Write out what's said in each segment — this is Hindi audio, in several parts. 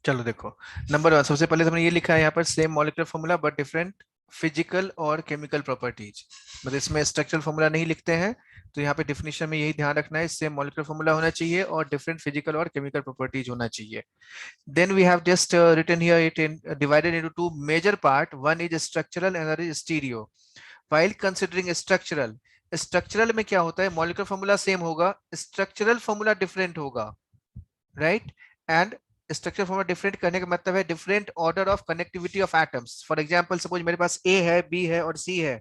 चलो देखो, नंबर वन, सबसे पहले तो हमने ये लिखा है यहाँ पर same molecular formula but different physical और केमिकल प्रॉपर्टीज, मतलब इसमें स्ट्रक्चरल फॉर्मूला नहीं लिखते हैं। तो यहाँ पे डिफिनेशन में यही ध्यान रखना है, सेम मॉलिक्यूलर फॉर्मूला होना चाहिए और डिफरेंट फिजिकल और केमिकल प्रॉपर्टीज होना चाहिए। Then we have just written here it in divided into two major part. One is structural and another is stereo. While considering structural, structural में क्या होता है, molecular formula same होगा, structural formula different होगा, right? And structure formula different करने का मतलब है different order of connectivity of atoms. For example suppose मेरे पास ए है, बी है और सी है,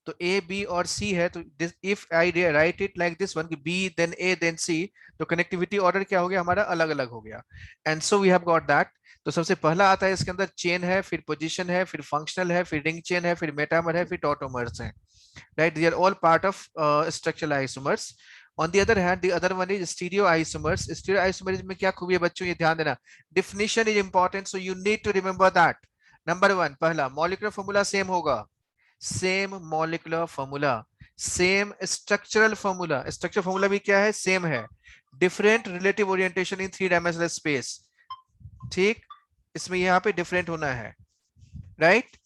तो ए बी और सी है, तो if I write it like this one, B then A then C, तो कनेक्टिविटी ऑर्डर क्या हो गया हमारा, अलग अलग हो गया। And so we have got that. तो सबसे पहला आता है इसके अंदर चेन है, फिर पोजीशन है, फिर फंक्शनल है, फिर रिंग चेन है, फिर मेटामर है, फिर टॉटोमर्स है, right? They are all part of structural isomers. On the other hand, the other one is stereoisomers. Stereoisomers में क्या खूबी है बच्चों, ये ध्यान देना, definition is important, so you need to remember that. Number one, पहला molecular formula same होगा, same molecular formula, same structural formula, structural formula भी क्या है, same है, different relative orientation in three dimensional space, ठीक, इसमें यहाँ पे different होना है, right?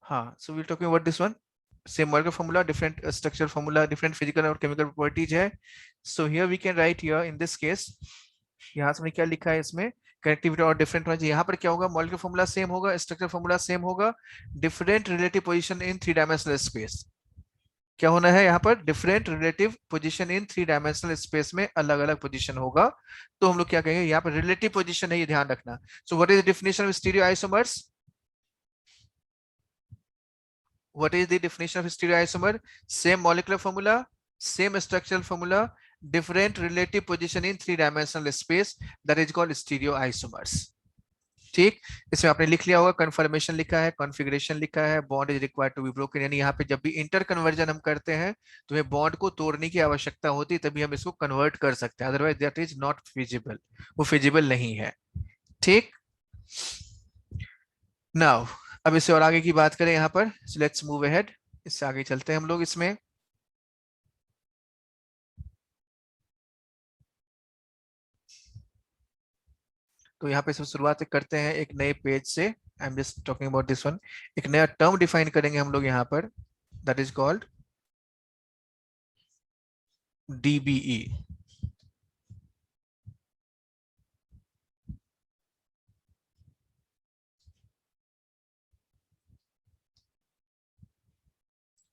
हाँ, so we're talking about this one. Same molecular formula, different structural formula, different physical और chemical properties है. So here we can write here in this case, यहाँ से हमने क्या लिखा है इसमें, कनेक्टिविटी और डिफरेंट होना चाहिए। यहाँ पर क्या होगा, मॉलिक्यूलर फॉर्मूला सेम होगा, स्ट्रक्चर फॉर्मूला सेम होगा, different relative position in three dimensional space. क्या होना है यहाँ पर, different relative position in three dimensional space में अलग अलग पोजीशन होगा। तो हम लोग क्या कहेंगे, यहाँ पर रिलेटिव पोजीशन है, ये ध्यान रखना। So what is the definition of stereo isomers? What is the definition of stereoisomer? Same molecular formula, same structural formula, different relative position in three dimensional space, that is called stereoisomers. ठीक, इसमें आपने लिख लिया होगा, कन्फर्मेशन लिखा है, कॉन्फ़िगरेशन लिखा है, bond is required to be broken, यानी यहाँ पे जब भी इंटर कन्वर्जन हम करते हैं तो हमें बॉन्ड को तोड़ने की आवश्यकता होती है, तभी हम इसको कन्वर्ट कर सकते हैं, otherwise that is not feasible, वो फिजिबल नहीं है। ठीक, नाउ अब इससे और आगे की बात करें यहाँ पर, लेट्स मूव अहेड, इससे आगे चलते हैं हम लोग इसमें। तो यहाँ पे सब शुरुआत करते हैं एक नए पेज से, I am just talking about this one. एक नया टर्म डिफाइन करेंगे हम लोग यहाँ पर, that is called DBE.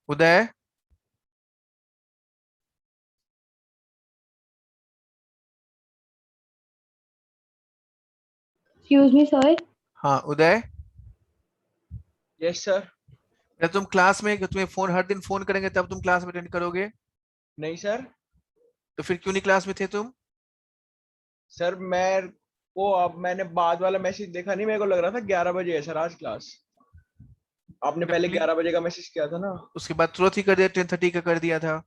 Uday, Excuse me, sir. हाँ उदय, यस सर। जब तुम क्लास में, तुम्हें फोन हर दिन फोन करेंगे तब तुम क्लास में अटेंड करोगे? नहीं सर। तो फिर क्यों नहीं क्लास में थे तुम? सर मैं वो अब मैंने बाद वाला मैसेज देखा नहीं, मेरे को लग रहा था 11 बजे है सर आज क्लास। आपने पहले 11 बजे का मैसेज किया था ना, उसके बाद तुरंत ही कर दिया, 10:30 का कर दिया था।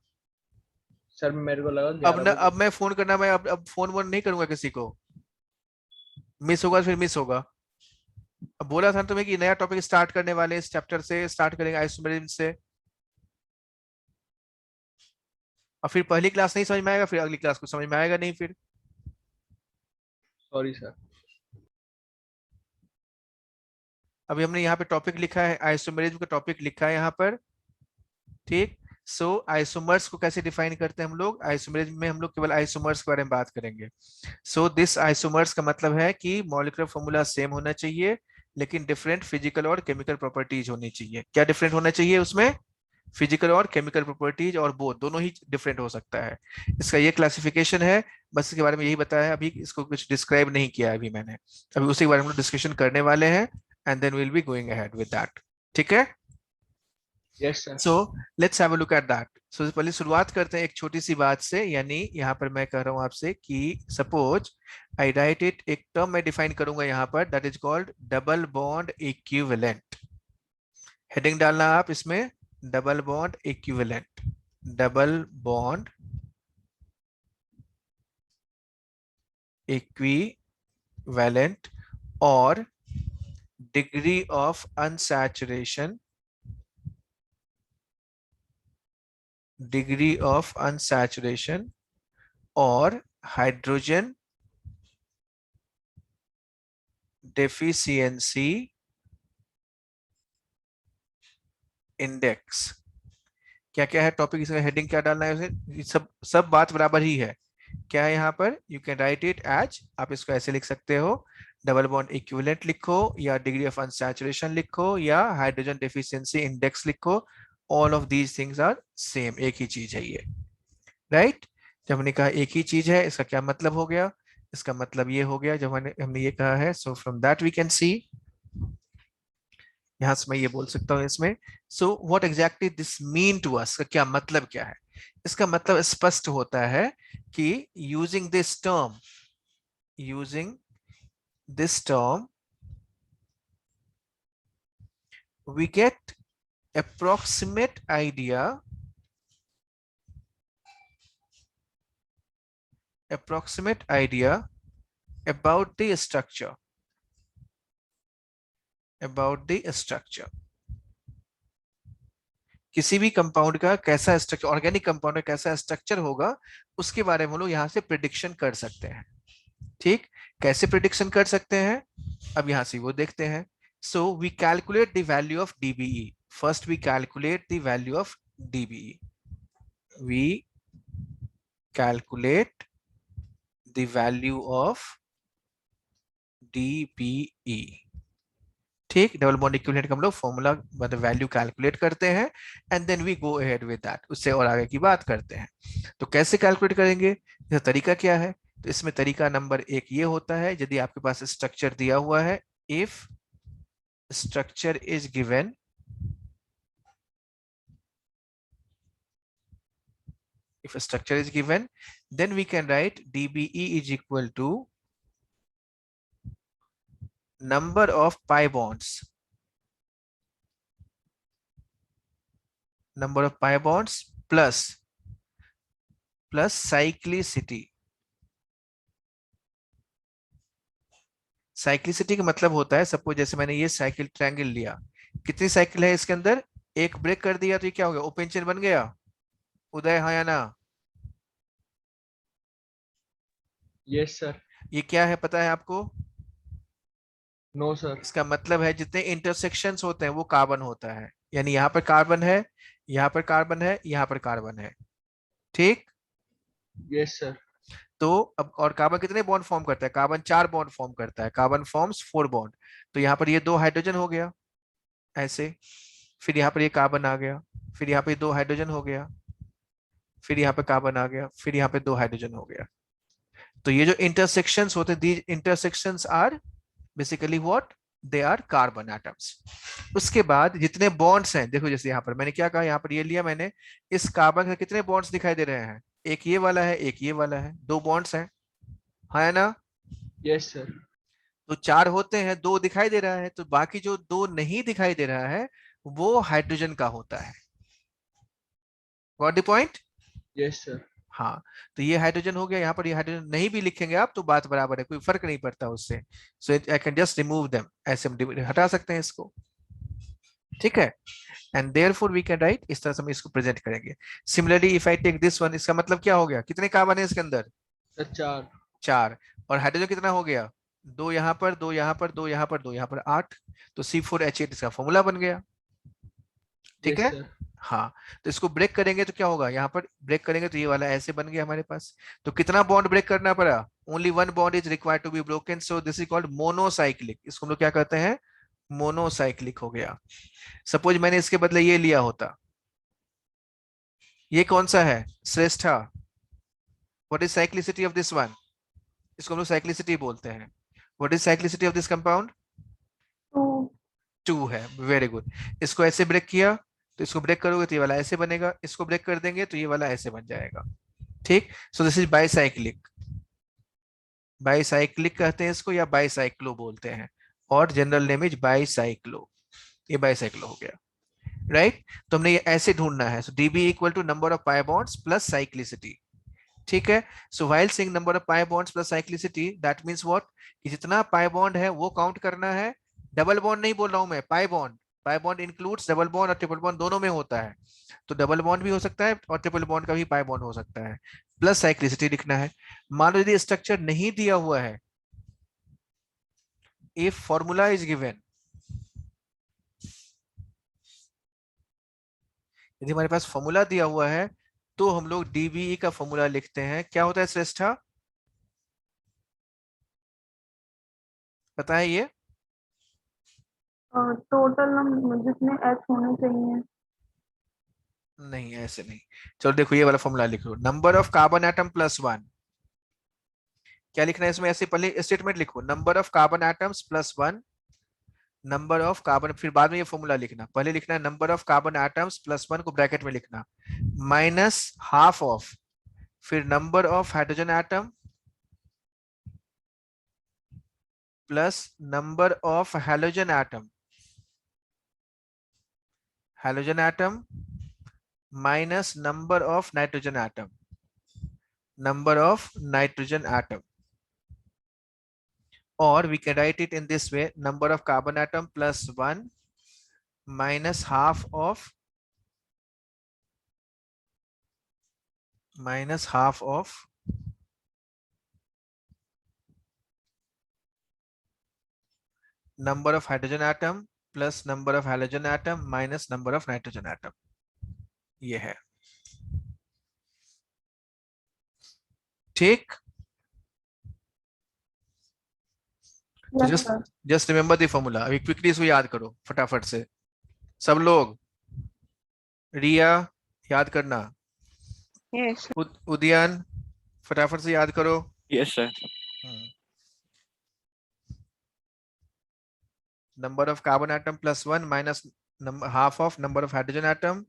सर मेरे को लगा अब 11 न, बजे। अब मैं फोन करना, मैं अब फोन वोन नहीं करूंगा किसी को, मिस होगा फिर मिस होगा। अब बोला था तुम्हें कि नया टॉपिक स्टार्ट करने वाले, इस चैप्टर से स्टार्ट करेंगे, आइसोमेरिज्म से। और फिर पहली क्लास नहीं समझ में आएगा, फिर अगली क्लास को समझ में आएगा नहीं फिर। Sorry sir. अभी हमने यहाँ पे टॉपिक लिखा है, आइसोमेरिज्म का टॉपिक लिखा है यहाँ पर। ठीक, सो आइसोमर्स को कैसे डिफाइन करते हैं हम लोग, आइसोमेरिज्म में हम लोग केवल आइसोमर्स के बारे में बात करेंगे। सो दिस आइसोमर्स का मतलब है कि मॉलिक्यूलर फॉर्मूला सेम होना चाहिए, लेकिन डिफरेंट फिजिकल और केमिकल प्रॉपर्टीज होनी चाहिए। क्या डिफरेंट होना चाहिए उसमें? फिजिकल और केमिकल प्रॉपर्टीज और बोथ दोनों ही डिफरेंट हो सकता है। इसका ये क्लासिफिकेशन है, बस इसके बारे में यही बताया है, अभी इसको कुछ डिस्क्राइब नहीं किया है अभी मैंने, अभी उसी के बारे में डिस्कशन करने वाले हैं and then will be going ahead with that. ठीक है, yes sir. So let's have a look at that. So पहले शुरुआत करते हैं एक छोटी सी बात से, यानी यहाँ पर मैं कह रहा हूँ आपसे कि सपोज आई राइट इट, एक टर्म मैं डिफाइन करूंगा यहाँ पर, that is called double bond equivalent. Heading डालना आप इसमें, double bond equivalent, double bond equivalent और degree of unsaturation, degree of unsaturation और हाइड्रोजन डेफिशिएंसी इंडेक्स। क्या क्या है टॉपिक, इसका हेडिंग क्या डालना है उसे, सब बात बराबर ही है। क्या है यहाँ पर, you can write it as, आप इसको ऐसे लिख सकते हो, डबल बॉन्ड इक्विवेलेंट लिखो या डिग्री ऑफ अनसैचुरेशन लिखो या हाइड्रोजन डेफिशिएंसी इंडेक्स लिखो, all of these things are same, एक ही चीज है ये, राइट। जब हमने कहा एक ही चीज है, इसका क्या मतलब हो गया, इसका मतलब ये हो गया, जब हमने ये कहा है, so from that we can see, यहां से मैं ये बोल सकता हूं इसमें, so what exactly this mean to us, का क्या मतलब क्या है, इसका मतलब स्पष्ट होता है कि using this term, using this term we get approximate idea, approximate idea about the structure, about the structure, किसी भी कंपाउंड का कैसा स्ट्रक्चर, ऑर्गेनिक कंपाउंड का कैसा स्ट्रक्चर होगा, उसके बारे में हम लोग यहाँ से प्रिडिक्शन कर सकते हैं। ठीक, कैसे प्रिडिक्शन कर सकते हैं, अब यहाँ से वो देखते हैं। So we calculate the value of DBE, first we calculate the value of DBE, we calculate the value of DBE. ठीक, डबल बॉन्ड इक्विवेलेंट का हम लोग फॉर्मूला मतलब वैल्यू कैलकुलेट करते हैं and then we go ahead with that, उससे और आगे की बात करते हैं। तो कैसे कैलकुलेट करेंगे, इसका तरीका क्या है, तो इसमें तरीका नंबर एक ये होता है, यदि आपके पास स्ट्रक्चर दिया हुआ है, if structure is given, if a structure is given, then we can write dBe is equal to number of pi bonds, number of pi bonds plus cyclicity। Cyclicity का मतलब होता है, सपोज जैसे मैंने ये साइकिल ट्रायंगल लिया, कितनी साइकिल है इसके अंदर, एक ब्रेक कर दिया तो ये क्या हो गया, ओपन चेन बन गया, उदय हाँ या ना। Yes sir. ये क्या है पता है आपको, नो सर। इसका मतलब है जितने इंटरसेक्शंस होते हैं वो कार्बन होता है, यानी यहाँ पर कार्बन है, यहाँ पर कार्बन है, यहाँ पर कार्बन है। ठीक, यस सर। तो अब और कार्बन कितने बॉन्ड फॉर्म करता है, कार्बन 4 बॉन्ड फॉर्म करता है, कार्बन फॉर्म्स 4 बॉन्ड, तो यहाँ पर ये 2 हाइड्रोजन हो गया ऐसे, फिर यहाँ पर ये कार्बन आ गया, फिर यहाँ पे 2 हाइड्रोजन हो गया, फिर यहाँ पे कार्बन आ गया, फिर यहाँ पे 2 हाइड्रोजन हो गया। तो ये जो इंटरसेक्शंस होते हैं, these intersections are basically what, they are carbon atoms. उसके बाद जितने बॉन्ड्स हैं, देखो जैसे यहाँ पर मैंने क्या कहा, यहाँ पर ये लिया मैंने, इस कार्बन के कितने बॉन्ड्स दिखाई दे रहे हैं, एक ये वाला है, एक ये वाला है, 2 बॉन्ड्स हैं, है ना। Yes sir. तो 4 होते हैं, 2 दिखाई दे रहा है, तो बाकी जो 2 नहीं दिखाई दे रहा है वो हाइड्रोजन का होता है। Got the point. Yes sir. हाँ, तो ये हाइड्रोजन हो गया, यहाँ पर ये हाइड्रोजन नहीं भी लिखेंगे आप तो बात बराबर है, कोई फर्क नहीं पड़ता उससे, so I can just remove them, ऐसे हम हटा सकते हैं इसको। ठीक है, and therefore we can write, इस तरह से हम इसको प्रेजेंट करेंगे। Similarly if I take this one, इसका मतलब क्या हो गया, कितने कार्बन है इसके अंदर, सर 4। 4, और हाइड्रोजन कितना हो गया, 2 यहाँ पर, 2 यहाँ पर, 2 यहाँ पर, 2 यहाँ पर, 8, तो C4H8 इसका फॉर्मूला बन गया। ठीक यस है, सर। हाँ, तो इसको ब्रेक करेंगे तो क्या होगा, यहाँ पर ब्रेक करेंगे तो ये वाला ऐसे बन गया हमारे पास। तो कितना बॉन्ड ब्रेक करना पड़ा, only 1 bond is required to be broken, so this is called monocyclic, इसको हम लोग क्या कहते हैं, मोनोसाइक्लिक हो गया। सपोज मैंने इसके बदले ये लिया होता, ये कौन सा है? Shreshtha. What is cyclicity of this one? इसको हम लोग साइक्लिसिटी बोलते हैं। What is cyclicity of this compound? Two. 2 है। Very good. इसको ऐसे ब्रेक किया तो इसको ब्रेक करोगे तो ये वाला ऐसे बनेगा, इसको ब्रेक कर देंगे तो ये वाला ऐसे बन जाएगा। ठीक। So this is bicyclic. Bicyclic कहते हैं इसको, या बाईसाइक्लो बोलते हैं, और जनरल नेम इज बाईसाइक्लो। ये बाईसाइक्लो हो गया। राइट। तो हमने ये ऐसे ढूंढना है। So DB equal to number of pi bonds plus cyclicity. ठीक है। So while saying number of pi bonds plus cyclicity, that means what, कि जितना पाई बॉन्ड है वो काउंट करना है। डबल बॉन्ड नहीं बोल रहा हूं मैं, pi bond. Pi bond includes double bond और ट्रिपल बॉन्ड, दोनों में होता है। तो डबल बॉन्ड भी हो सकता है और ट्रिपल बॉन्ड का भी पाई बॉन्ड हो सकता है। प्लस साइक्लिसिटी लिखना है। मान लो यदि स्ट्रक्चर नहीं दिया हुआ है, इफ फॉर्मूला इज गिवन, यदि हमारे पास फॉर्मूला दिया हुआ है तो हम लोग डीबीई का फॉर्मूला लिखते हैं। क्या होता है श्रेष्ठा, पता है ये? टोटल नंबर जितने एच होने चाहिए। नहीं, ऐसे नहीं। चलो देखो ये वाला फॉर्मूला लिखो, number of carbon atom plus 1। क्या लिखना है इसमें? ऐसे पहले स्टेटमेंट लिखो, number of carbon atoms plus 1, number of carbon, फिर बाद में ये फॉर्मूला लिखना। पहले लिखना है number of carbon atoms plus 1 को ब्रैकेट में लिखना, माइनस हाफ ऑफ, फिर number of hydrogen atom plus number of halogen atom, halogen atom minus number of nitrogen atom, number of nitrogen atom. Or we can write it in this way, number of carbon atom plus 1 minus half of number of hydrogen atom plus number of halogen atom minus number of nitrogen atom. ये है। ठीक। तो yes sir. Just remember the formula. अभी क्विकली इसको याद करो फटाफट से सब लोग। रिया याद करना, यस उदयन फटाफट से याद करो। Yes sir. Number of carbon atom plus 1 minus half of number of hydrogen atom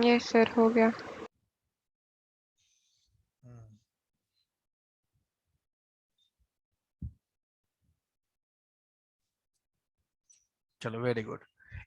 yes sir हो गया। चलो वेरी गुड।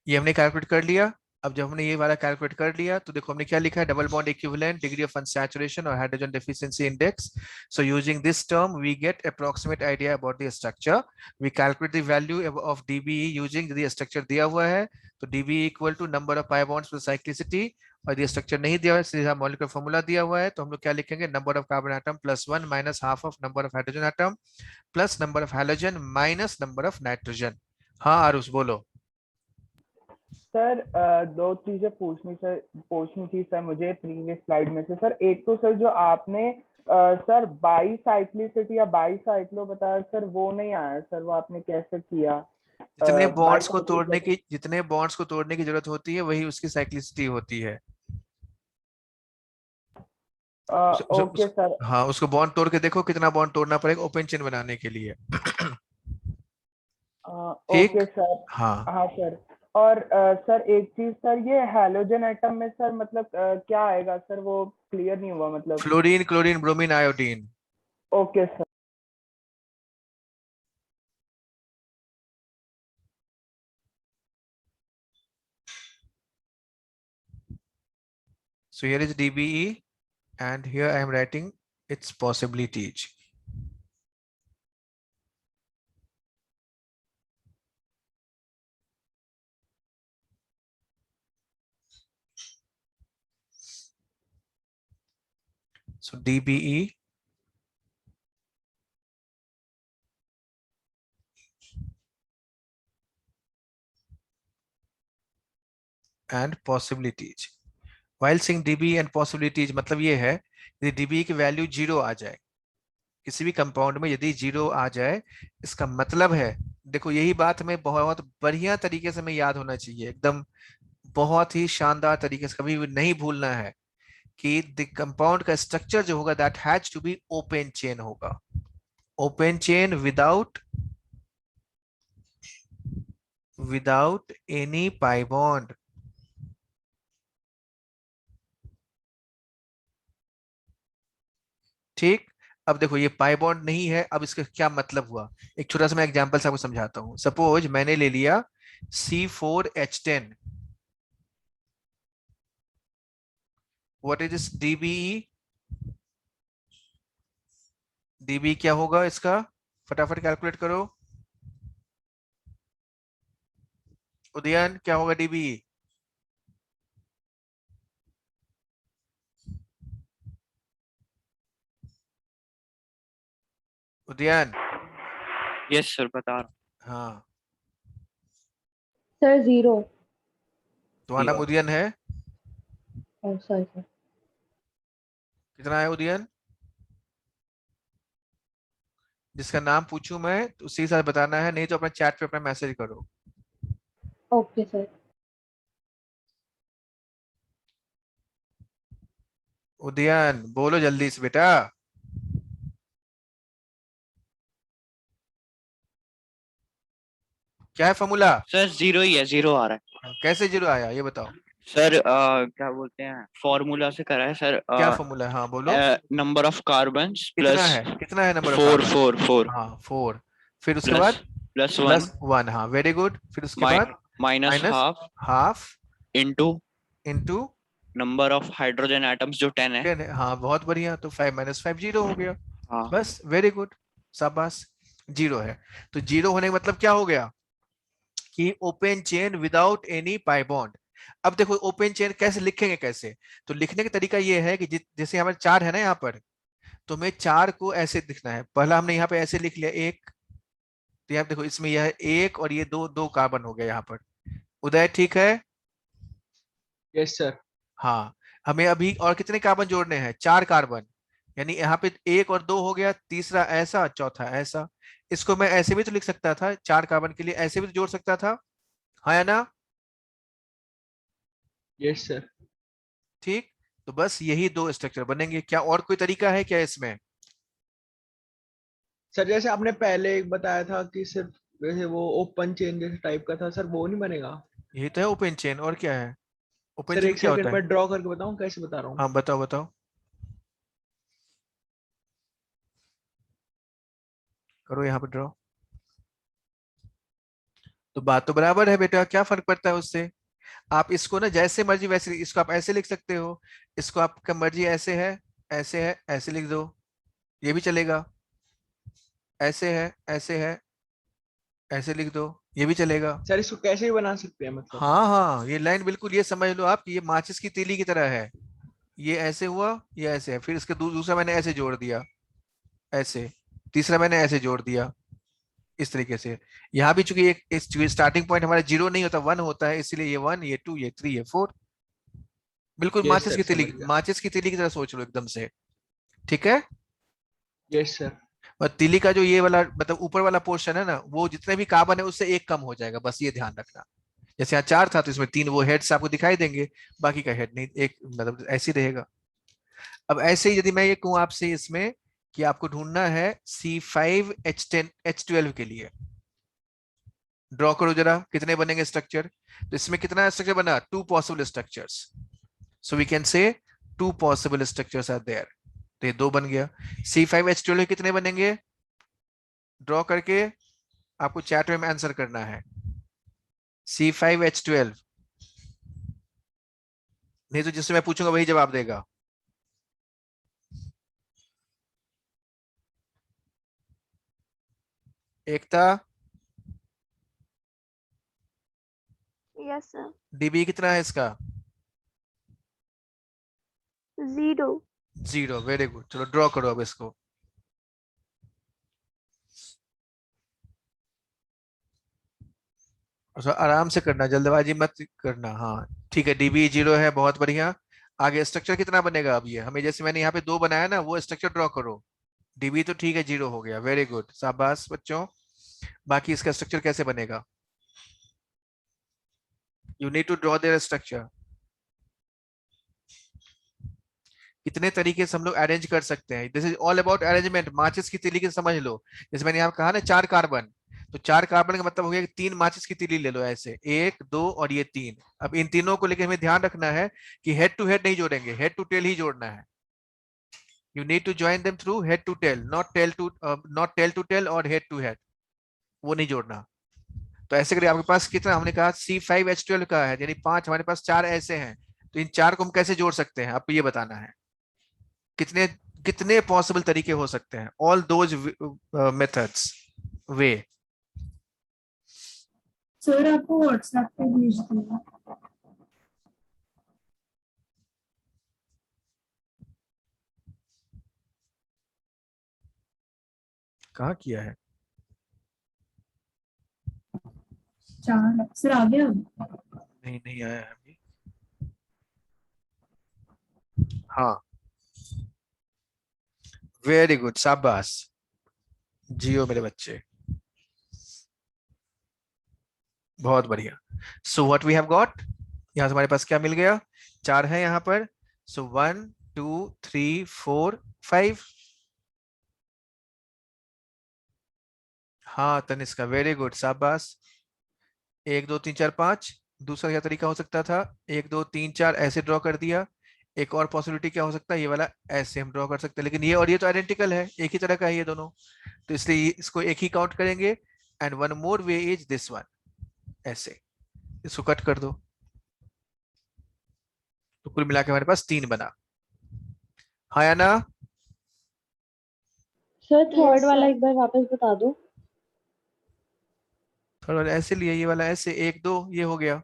ये हमने कैलकुलेट कर लिया। अब जब हमने ये वाला कैलकुलेट कर लिया तो देखो हमने क्या लिखा है, double bond equivalent, degree of unsaturation और hydrogen deficiency index. So using this term we get approximate idea about the structure. We calculate the value of DBE using the structure दिया हुआ है। तो DBE equal to number of pi bonds plus cyclicity, और ये स्ट्रक्चर नहीं दिया हुआ है, सीधा मॉलिक्यूलर फॉर्मूला दिया हुआ है। तो हम लोग क्या लिखेंगे, number of carbon atom plus 1 minus half of number of hydrogen atom plus number of halogen minus number of nitrogen. हाँ आरुष बोलो। सर दो चीजें पूछनी थी सर मुझे प्रीवियस स्लाइड में से। सर एक तो सर जो आपने सर बाईसाइक्लिसिटी या बाईसाइक्लो बताया सर, वो नहीं आया सर, वो आपने कैसे किया? जितने बॉन्ड्स को तोड़ने की जरूरत होती है वही उसकी साइक्लिसिटी होती है। Okay sir. हाँ उसको बॉन्ड तोड़ के देखो कितना बॉन्ड तोड़ना पड़ेगा ओपन चेन बनाने के लिए। Okay sir. हाँ हाँ सर। और सर एक चीज सर, ये हैलोजन एटम में सर मतलब क्या आएगा सर, वो क्लियर नहीं हुआ मतलब। Fluorine, chlorine, bromine, iodine. Okay sir. So here is DBE and here I am writing its possibilities. So DBE and possibilities. While saying DBE and possibilities मतलब ये है यदि DBE की वैल्यू 0 आ जाए, किसी भी कंपाउंड में यदि 0 आ जाए, इसका मतलब है, देखो यही बात हमें बहुत बढ़िया तरीके से हमें याद होना चाहिए, एकदम बहुत ही शानदार तरीके से कभी भी नहीं भूलना है कि द कंपाउंड का स्ट्रक्चर जो होगा that has to be open chain होगा, open chain without any pi bond. ठीक, अब देखो ये पाई बॉन्ड नहीं है, अब इसका क्या मतलब हुआ, एक छोटा सा मैं एग्जांपल से आपको समझाता हूं। सपोज मैंने ले लिया C4H10, what is this DBE? DBE क्या होगा इसका, फटाफट कैलकुलेट करो। उदयन क्या होगा DBE? उदयन? यस सर बता रहा हाँ, सर 0। तुम्हारा नाम उदयन है, सॉरी सर। कितना है उदयन? जिसका नाम पूछूं मैं तो उसी के साथ बताना है, नहीं तो अपना चैट पे अपना मैसेज करो। Okay sir. उदयन बोलो जल्दी से बेटा। क्या है फॉर्मूला? सर 0 ही है, 0 आ रहा है कैसे 0 आया ये बताओ। सर। क्या बोलते हैं, फॉर्मूला से करा है सर। क्या फॉर्मूला है, हाँ बोलो। नंबर ऑफ कार्बन्स कितना प्लस है, कितना है नंबर ऑफ 4 कार्बन? 4 4 हाँ 4, फिर उसके प्लस बाद प्लस 1 +1, हाँ वेरी गुड, फिर उसके बाद minus minus half half into into number of hydrogen atoms जो 10 है। 10 है, हाँ बहुत बढ़िया, तो 5 - 5 0 हो गया, हाँ बस वेरी गुड, शाबाश। 0 है, तो 0 होने का मतलब क्या हो गया कि open chain without any pi bond. अब देखो ओपन चेन कैसे लिखेंगे, कैसे, तो लिखने का तरीका ये है कि जैसे हमारे 4 है ना यहाँ पर, तो हमें 4 को ऐसे लिखना है। पहला हमने यहाँ पे ऐसे लिख लिया 1, तो यहाँ पे देखो इसमें यह 1 और ये 2 2 कार्बन हो गया यहाँ पर। उदय ठीक है? Yes sir. हाँ, हमें अभी और कितने कार्बन जोड़ने हैं, 4 कार्बन, यानी यहाँ पे 1 और 2 हो गया, तीसरा ऐसा, चौथा ऐसा। इसको मैं ऐसे भी तो लिख सकता था, 4 कार्बन के लिए ऐसे भी तो जोड़ सकता था, हाँ या ना? Yes sir. ठीक, तो बस यही 2 स्ट्रक्चर बनेंगे, क्या और कोई तरीका है क्या इसमें? सर जैसे आपने पहले एक बताया था कि सिर्फ वैसे वो ओपन चेन जैसे टाइप का था, सर वो नहीं बनेगा? यही तो है ओपन चेन, और क्या है, ओपन सर चेन एक क्या होता सेकंड है? मैं ड्रॉ करके बताऊं कैसे बता रहा हूँ? हाँ बताओ बताओ, करो यहाँ पे ड्रॉ। तो बात तो बराबर है बेटा, क्या फर्क पड़ता है उससे। आप इसको ना जैसे मर्जी वैसे, इसको आप ऐसे लिख सकते हो, इसको आपका मर्जी ऐसे है, ऐसे है, ऐसे लिख दो, ये भी चलेगा, ऐसे है, ऐसे है, ऐसे लिख दो, ये भी चलेगा। सर इसको कैसे भी बना सकते हैं मतलब? हाँ हाँ, ये लाइन बिल्कुल ये समझ लो आप कि ये माचिस की तीली की तरह है, ये ऐसे हुआ, ये ऐसे है, फिर इसके दूसरा मैंने ऐसे जोड़ दिया, ऐसे, तीसरा मैंने ऐसे जोड़ दिया, इस तरीके से। यहाँ भी चूंकि एक स्टार्टिंग पॉइंट हमारा 0 नहीं होता, 1 होता है, इसलिए ये 1, ये 2, ये 3, ये 4, बिल्कुल यस सर समझ गया। माचिस की तीली की तरह सोच लो एकदम से। ठीक है, यस सर। और तीली का जो ये वाला मतलब ऊपर वाला पोर्शन है ना, वो जितने भी कार्बन है उससे 1 कम हो जाएगा, बस ये ध्यान रखना। जैसे यहाँ 4 था तो इसमें 3 वो हेड्स आपको दिखाई देंगे, बाकी का हेड नहीं, एक मतलब ऐसे ही रहेगा। अब ऐसे ही यदि मैं ये कहूँ आपसे इसमें कि आपको ढूंढना है C5H10H12 के लिए, ड्रॉ करो जरा कितने बनेंगे स्ट्रक्चर। तो इसमें कितना स्ट्रक्चर बना, 2 possible structures, so we can say 2 possible structures are there, तो ये 2 बन गया। C5H12 कितने बनेंगे, ड्रॉ करके आपको चैट में आंसर करना है। C5H12, नहीं तो जिससे मैं पूछूंगा वही जवाब देगा। एकता, यस सर। DB कितना है इसका? 0। 0, वेरी गुड। चलो ड्रॉ करो अब इसको। अच्छा, आराम से करना, जल्दबाजी मत करना। हाँ ठीक है, डीबी 0 है, बहुत बढ़िया। आगे स्ट्रक्चर कितना बनेगा अब? ये हमें जैसे मैंने यहाँ पे 2 बनाया ना, वो स्ट्रक्चर ड्रॉ करो। डीबी तो ठीक है, 0 हो गया, वेरी गुड, शाबाश बच्चों। बाकी इसका स्ट्रक्चर कैसे बनेगा? You need to draw their structure. कितने तरीके से हम लोग अरेंज कर सकते हैं, this is all about arrangement. माचिस की तीली की समझ लो, जैसे मैंने यहाँ कहा ना 4 कार्बन, तो 4 कार्बन का मतलब हो गया कि 3 माचिस की तीली ले लो, ऐसे 1 2 और ये 3। अब इन तीनों को लेकर हमें ध्यान रखना है कि हेड टू हेड नहीं जोड़ेंगे, हेड टू टेल ही जोड़ना है। You need to join them through head to tail, not tail to tail और हेड टू हेड, वो नहीं जोड़ना। तो ऐसे करिए, आपके पास कितना, हमने कहा C5H12 का है, यानी 5, हमारे पास 4 ऐसे हैं। तो इन 4 को हम कैसे जोड़ सकते हैं, आपको ये बताना है। कितने कितने पॉसिबल तरीके हो सकते हैं, all those methods way. Sir आपको व्हाट्सएप पे भेज दूंगा। कहाँ किया है? चार सर आ गया। नहीं, नहीं आया है अभी। हाँ, वेरी गुड, शाबाश, जियो मेरे बच्चे, बहुत बढ़िया। So what we have got, यहाँ से हमारे पास क्या मिल गया? 4 है यहाँ पर। सो 1 2 3 4 5। हाँ तनिष्का, वेरी गुड, शाबाश। 1 2 3 4 5। दूसरा क्या तरीका हो सकता था? 1 2 3 4 ऐसे ड्रॉ कर दिया। एक और पॉसिबिलिटी क्या हो सकता है, ये वाला ऐसे हम ड्रॉ कर सकते हैं, लेकिन ये और ये तो आइडेंटिकल है, एक ही तरह का है ये दोनों, तो इसलिए इसको एक ही काउंट करेंगे। And one more way is this one, ऐसे इसको कट कर दो। तो कुल मिला के हमारे पास 3 बना। हाँ या ना? सर थर्ड वाला एक बार वापस बता दो। थोड़ा वाला ऐसे लिया, ये वाला ऐसे, 1 2 ये हो गया,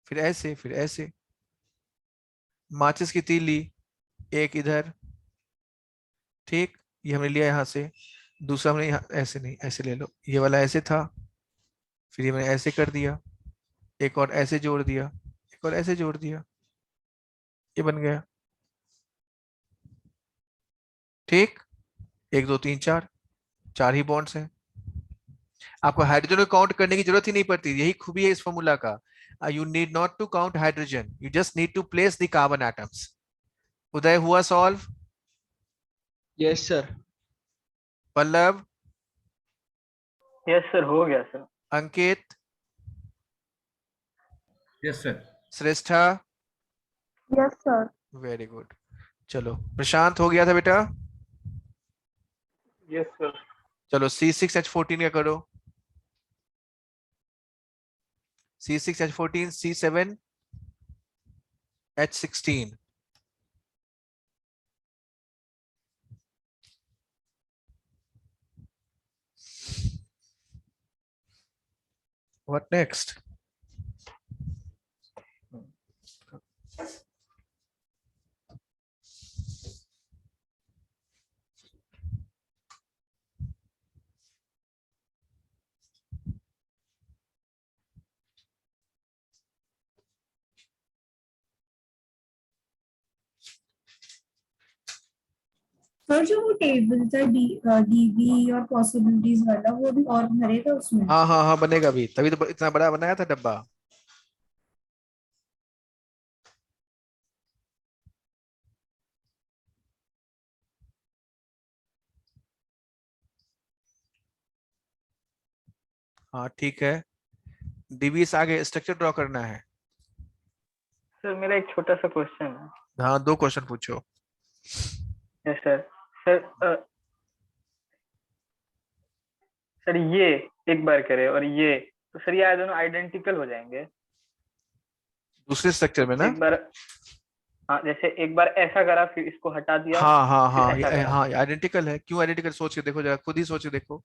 फिर ऐसे, फिर ऐसे। माचिस की तीली एक इधर, ठीक, ये हमने लिया यहाँ से। दूसरा हमने यहाँ ऐसे, नहीं ऐसे ले लो, ये वाला ऐसे था, फिर ये मैंने ऐसे कर दिया, एक और ऐसे जोड़ दिया, एक और ऐसे जोड़ दिया, ये बन गया, ठीक। 1 2 3 4, 4 ही बॉन्ड्स हैं। आपको हाइड्रोजन को काउंट करने की जरूरत ही नहीं पड़ती, यही खूबी है इस फॉर्मूला का। You need not to count hydrogen, you just need to place the carbon atoms. Uday हुआ solve? Yes sir. Pallav? Yes sir, हो गया sir. Ankit? Yes sir. Shreshtha? Yes sir. Very good. चलो प्रशांत, हो गया था बेटा? Yes sir. चलो C6H14 का करो। C6H14 C7H16। What next? Sir जो वो टेबल था डीबी और पॉसिबिलिटीज वाला, वो भी और भरेगा उसमें? हाँ हाँ हाँ, बनेगा भी, तभी तो इतना बड़ा बनाया था डब्बा। हाँ ठीक है, डीबी से आगे स्ट्रक्चर ड्रॉ करना है। सर मेरा एक छोटा सा क्वेश्चन है। हाँ 2 क्वेश्चन पूछो। Yes sir. सर सर ये एक बार करे और ये, तो सर ये दोनों आइडेंटिकल हो जाएंगे दूसरे स्ट्रक्चर में ना? एक बार। हाँ, जैसे एक बार ऐसा करा फिर इसको हटा दिया, हाँ हाँ फिर हाँ, ऐसा करा। हाँ आइडेंटिकल है। क्यों आइडेंटिकल? सोच के देखो जरा, खुद ही सोच के देखो,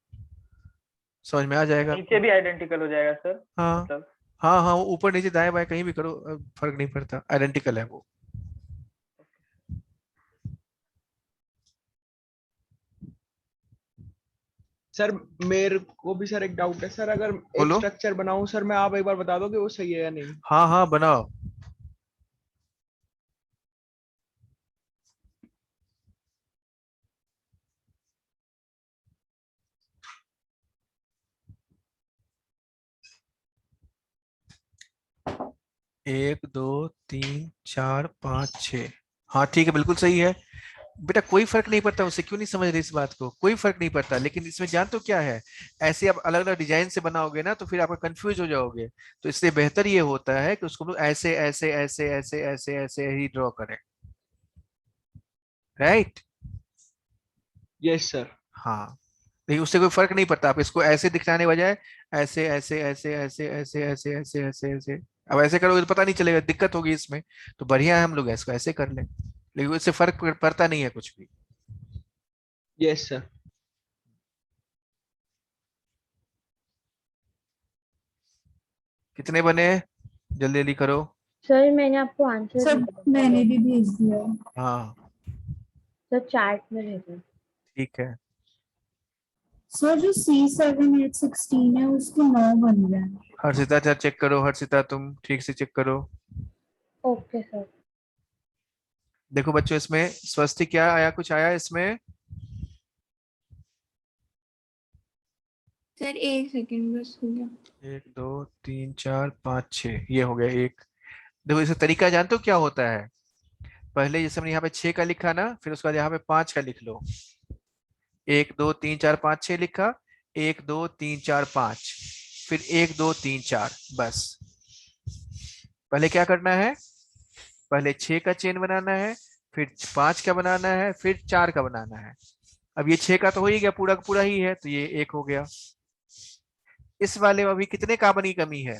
समझ में आ जाएगा नीचे आपको। भी आइडेंटिकल हो जाएगा सर, हाँ मतलब। हाँ हाँ, वो ऊपर नीचे दाएं बाएं कहीं भी करो, फर्क नहीं पड़ता, आइडेंटिकल है वो। सर मेरे को भी सर एक डाउट है सर, अगर एक बोलो। स्ट्रक्चर बनाऊं सर मैं, आप एक बार बता दो कि वो सही है या नहीं। हाँ हाँ बनाओ। एक दो तीन चार पाँच छ। हाँ ठीक है, बिल्कुल सही है बेटा, कोई फर्क नहीं पड़ता। उससे क्यों नहीं समझ रहे इस बात को? कोई फर्क नहीं पड़ता, लेकिन इसमें जान तो क्या है, ऐसे आप अलग अलग डिजाइन से बनाओगे ना तो फिर आप कंफ्यूज हो जाओगे। तो इसलिए बेहतर ये होता है कि उसको हम लोग ऐसे ऐसे ऐसे ऐसे ऐसे ऐसे ही ड्रॉ करें। राइट। Yes sir. हाँ, लेकिन उससे कोई फर्क नहीं पड़ता, आप इसको ऐसे दिखाने बजाय ऐसे ऐसे ऐसे ऐसे ऐसे ऐसे ऐसे ऐसे ऐसे, अब ऐसे करोगे तो पता नहीं चलेगा, दिक्कत होगी इसमें। तो बढ़िया है हम लोग इसको ऐसे कर लें, लेकिन उससे फर्क पड़ता नहीं है कुछ भी। Yes sir. कितने बने? जल्दी जल्दी करो। सर मैंने आपको आंसर सर मैंने भी भेज दिया है। हाँ सर चैट में भेजा। ठीक है। सर जो C7H16 है उसके 9 बन गए हैं। हर्षिता जरा चेक करो, हर्षिता तुम ठीक से चेक करो। Okay sir. देखो बच्चों, इसमें स्वस्ति क्या आया, कुछ आया इसमें? सर एक सेकंड बस हो गया। एक दो तीन चार पाँच छ, ये हो गया एक। देखो इसका तरीका जानते हो क्या होता है? पहले जैसे हमने यहाँ पे 6 का लिखा ना, फिर उसके बाद यहाँ पे 5 का लिख लो। 1 2 3 4 5 6 लिखा, 1 2 3 4 5, फिर 1 2 3 4, बस। पहले क्या करना है? पहले 6 का चेन बनाना है, फिर 5 का बनाना है, फिर 4 का बनाना है। अब ये 6 का तो हो ही गया, पूरा का पूरा ही है, तो ये एक हो गया। इस वाले में अभी कितने कार्बन की कमी है?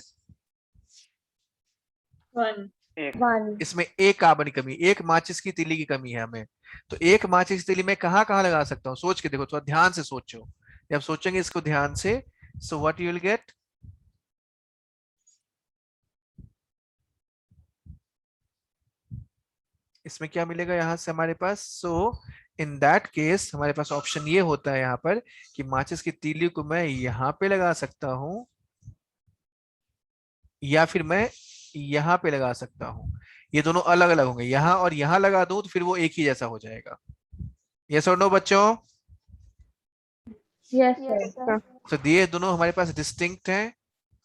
1। वन। इसमें एक कार्बन की कमी, एक माचिस की तीली की कमी है हमें। तो एक माचिस की तीली मैं कहाँ कहाँ लगा सकता हूँ? सोच के देखो, थोड़ा ध्यान से सोचो। जब सोचेंगे इसको ध्यान से, so what you will get? इसमें क्या मिलेगा यहाँ से हमारे पास? सो इन दैट केस हमारे पास ऑप्शन ये होता है यहाँ पर कि माचिस की तीली को मैं यहाँ पे लगा सकता हूँ, या फिर मैं यहाँ पे लगा सकता हूँ। ये दोनों अलग अलग होंगे, यहाँ और यहाँ लगा दूं तो फिर वो एक ही जैसा हो जाएगा। यस और नो बच्चों? Yes yes sir. सर। तो ये दोनों हमारे पास डिस्टिंक्ट हैं,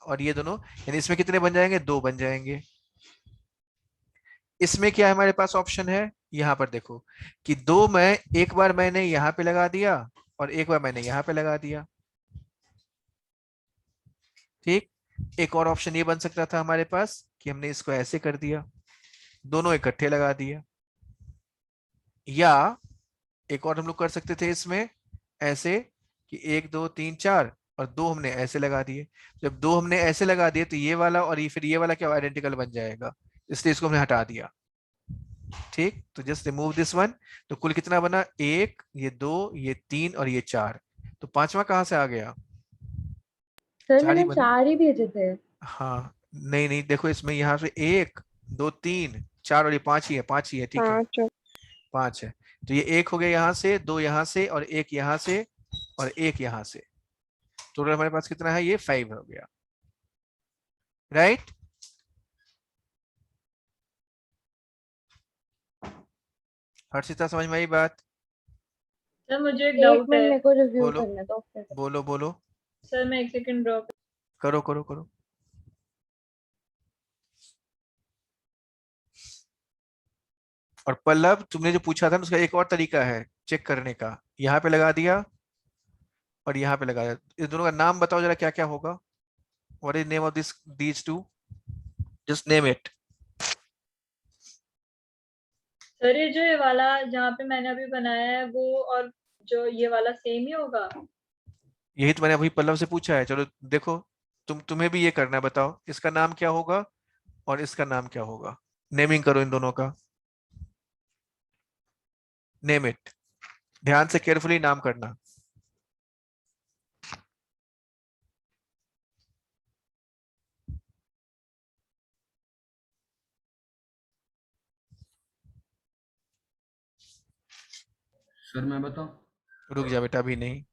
और ये दोनों, यानी इसमें कितने बन जाएंगे? 2 बन जाएंगे। इसमें क्या है हमारे पास ऑप्शन है, यहाँ पर देखो कि 2 मैं एक बार मैंने यहाँ पे लगा दिया और एक बार मैंने यहाँ पे लगा दिया। ठीक। एक और ऑप्शन ये बन सकता था हमारे पास कि हमने इसको ऐसे कर दिया, दोनों इकट्ठे लगा दिया। या एक और हम लोग कर सकते थे इसमें ऐसे कि 1 2 3 4 और 2 हमने ऐसे लगा दिए। जब 2 हमने ऐसे लगा दिए तो ये वाला और ये फिर ये वाला क्या आइडेंटिकल बन जाएगा, इसलिए इसको हमने हटा दिया। ठीक, तो जस्ट रिमूव दिस वन। तो कुल कितना बना? 1, ये 2, ये 3 और ये 4। तो पांचवा कहाँ से आ गया? सर 4 ही मैंने बना। 4 ही भेजे थे। हाँ नहीं नहीं, देखो इसमें यहाँ से 1 2 3 4 और ये 5 ही है, 5 ही है, ठीक है, 5। 5 है। तो ये एक हो गया यहाँ से, 2 यहाँ से और एक यहाँ से और एक यहाँ से। टोटल हमारे पास कितना है? ये 5 हो गया। राइट। हर्षिता समझ में आई बात? सर मुझे एक एक डाउट मिनट है। मेरे को रिव्यू बोलो करने दो फिर। बोलो बोलो। सर मैं एक सेकंड ड्रॉ। करो करो करो। और पल्लव, तुमने जो पूछा था ना उसका एक और तरीका है चेक करने का। यहाँ पे लगा दिया और यहाँ पे लगा दिया, इस दोनों का नाम बताओ जरा, क्या क्या होगा? What is name of this, these two? Just name it. Sir ये वाला जहाँ पे मैंने अभी बनाया है वो और जो ये वाला सेम ही होगा। यही तो मैंने अभी पल्लव से पूछा है। चलो देखो, तुम्हें भी ये करना है, बताओ इसका नाम क्या होगा और इसका नाम क्या होगा? नेमिंग करो इन दोनों का। नेम इट, ध्यान से केयरफुली नाम करना। सर मैं बताऊं? रुक जा बेटा, अभी नहीं।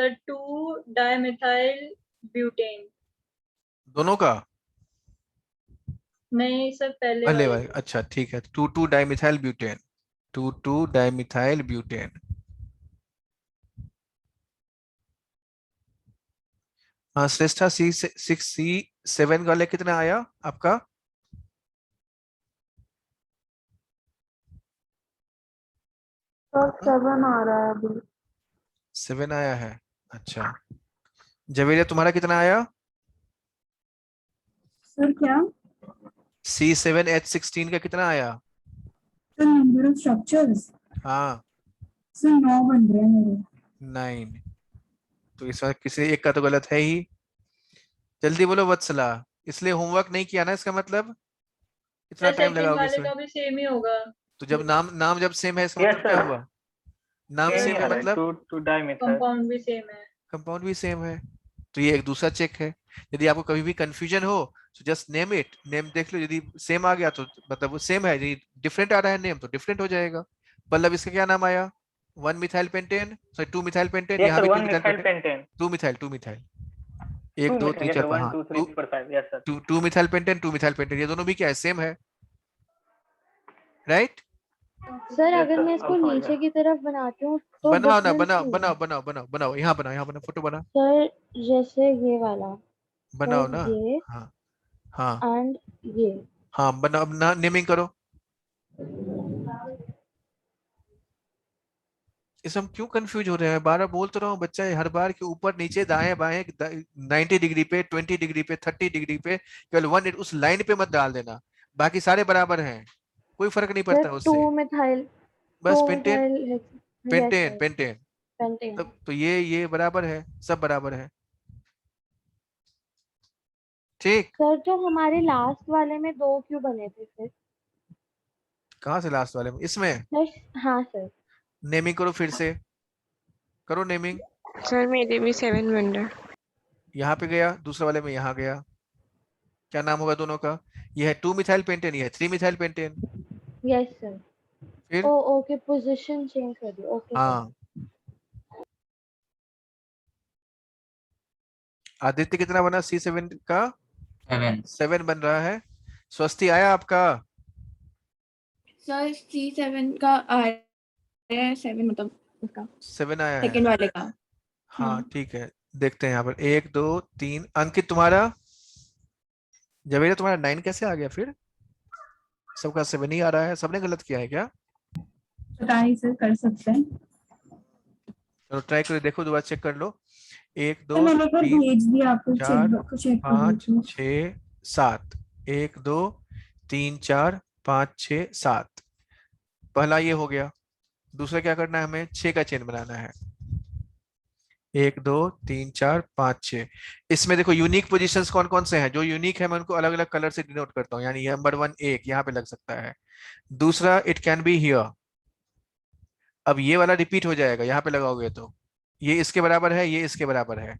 Sir 2 dimethyl butane. दोनों का नहीं सर, पहले पहले वाले वाले, का। अच्छा ठीक है, 2 डाइमिथाइल ब्यूटेन, 2 डाइमिथाइल ब्यूटेन। हाँ श्रेष्ठा, C6C7 वाले कितना आया आपका? सर 7 आ रहा है अभी। 7 आया है, अच्छा। जवेरिया तुम्हारा कितना आया? सर क्या? C7H16 का कितना आया? सर नंबर ऑफ स्ट्रक्चर्स हाँ सर 9 बन रहे हैं मेरे। 9। तो इस बार किसी एक का तो गलत है ही। जल्दी बोलो वत्सला, इसलिए होमवर्क नहीं किया ना, इसका मतलब इतना सर टाइम सेकंड लगाओगे वाले इसमें। का भी सेम ही होगा। तो जब नाम जब सेम है इसका यस मतलब क्या सर, हुआ? नाम सेम ही सेम आ है रहा है, मतलब टू डाइमिथाइल। कंपाउंड भी सेम है। कंपाउंड भी सेम है। तो ये एक दूसरा चेक है। यदि आपको कभी भी कंफ्यूजन हो तो जस्ट नेम इट, नेम देख लो, यदि सेम आ गया तो मतलब वो सेम है, यदि डिफरेंट आ रहा है नेम तो डिफरेंट हो जाएगा। पल्लव इसका क्या नाम आया? 1 methyl pentane, sorry 2 methyl pentane, yes यहाँ सर, भी 2 1 methyl methyl pentane, pentane, 2 methyl 1 2 2 methyl, 3 yes 4 sir, 5, 1 हाँ 2 3 4 5, yes sir. 2 methyl pentane, 2 methyl pentane, ये दोनों भी क्या है? सेम है, राइट? सर यस अगर सर, मैं अब इसको समझ नीचे गया। की तरफ बनाती हूँ तो बनाओ ना, डिफरेंस बनाओ नहीं बनाओ है? बनाओ बनाओ बनाओ, यहाँ बना फोटो बना, सर जैसे ये वाला, बनाओ सर ना। ये हाँ हाँ एंड ये। हाँ, बनाओ ना, नेमिंग करो। इस हम क्यों कंफ्यूज हो रहे हैं? बार बार बोल तो रहा हूँ, बच्चा है हर बार के ऊपर नीचे दाएं बाएं 90 डिग्री पे, 20 डिग्री पे, 30 डिग्री पे, केवल वन उस लाइन पे मत डाल देना, बाकी सारे बराबर हैं, कोई फर्क नहीं सर पड़ता उससे। टू बस pentane, methyl yes pentane sir, pentane, pentane. तब तो ये बराबर है, सब बराबर है, ठीक। सर जो हमारे लास्ट वाले में 2 क्यों बने थे फिर? कहाँ से लास्ट वाले में? इसमें सर हाँ सर। नेमिंग करो, फिर से करो नेमिंग। सर मेरे भी 7 बन रहा है। यहाँ पे गया, दूसरे वाले में यहाँ गया, क्या नाम होगा दोनों का? ये है 2 मिथाइल पेंटेन, ये है 3 मिथाइल पेंटेन। Yes sir. फिर ओ ओके, पोजीशन चेंज कर दी, ओके सर। हाँ, आदित्य कितना बना? C7 का 7 बन रहा है। स्वस्ति आया आपका? सर C7 का आ रहा है 7, मतलब उसका 7 आया है, सेकंड वाले का। हाँ ठीक है। देखते हैं यहाँ पर 1 2 3। अंकित तुम्हारा? जवेरिया तुम्हारा 9 कैसे आ गया फिर? सबका 7 ही आ रहा है, सबने गलत किया है क्या? पता नहीं सर, कर सकते हैं। चलो ट्राई करो, देखो दोबारा चेक कर लो। 1 सर 2 मैंने एक बार 3 भेज दिया आपको, 4 चेक कर 5 लीजिए। 6 7, 1 2 3 4 5 6 7, पहला ये हो गया। दूसरा क्या करना है हमें? 6 का चेन बनाना है, 1 2 3 4 5 6। इसमें देखो यूनिक पोजीशंस कौन कौन से हैं, जो यूनिक है मैं उनको अलग अलग कलर से डिनोट करता हूँ, यानी नंबर 1 1 यहाँ पे लग सकता है, दूसरा इट कैन बी हियर। अब ये वाला रिपीट हो जाएगा यहाँ पे लगाओगे तो, ये इसके बराबर है, ये इसके बराबर है,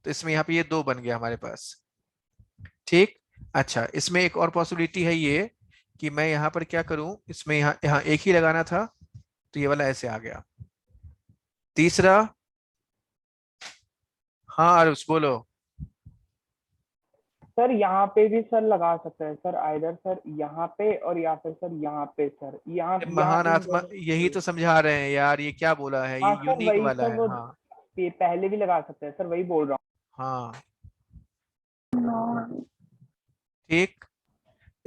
तो इसमें यहाँ पे ये 2 बन गया हमारे पास, ठीक। अच्छा, इसमें एक और पॉसिबिलिटी है ये कि मैं यहाँ पर क्या करूं, इसमें यहाँ यहाँ एक ही लगाना था, तो ये वाला ऐसे आ गया। तीसरा, हाँ आरुष बोलो। सर यहाँ पे भी सर लगा सकते हैं सर, आइदर सर यहाँ पे और या फिर सर यहाँ पे सर, यहाँ यहाँ महान इन आत्मा, दोनों यही तो समझा रहे हैं यार, ये क्या बोला है, ये हाँ सर यूनिक वही वाला सर, है। वो हाँ ये पहले भी लगा सकते हैं सर, वही बोल रहा हाँ ठीक।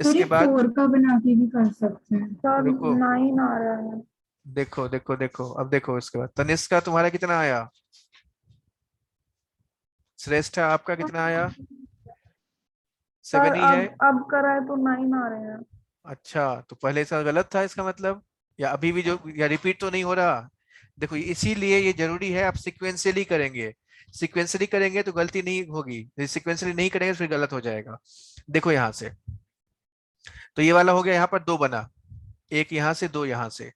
सर इसके ये बाद 4 का बना के भी कर सकते हैं। सर रुको, 9 आ रहा है। देखो देखो देखो, अब देखो इसके बाद तनिष्का तुम्हारा कितना आया? श्रेष्ठा आपका कितना आया? 7 ही है। अब करा है तो 9 आ रहे हैं। अच्छा, तो पहले से गलत था इसका मतलब, या अभी भी जो, या रिपीट तो नहीं हो रहा? देखो इसीलिए ये जरूरी है, आप सिक्वेंशियली करेंगे, सिक्वेंशियली करेंगे तो गलती नहीं होगी, सिक्वेंशियली नहीं करेंगे तो फिर गलत हो जाएगा। देखो यहाँ से, तो ये वाला हो गया, यहाँ पर 2 बना, एक यहाँ से 2 यहाँ से।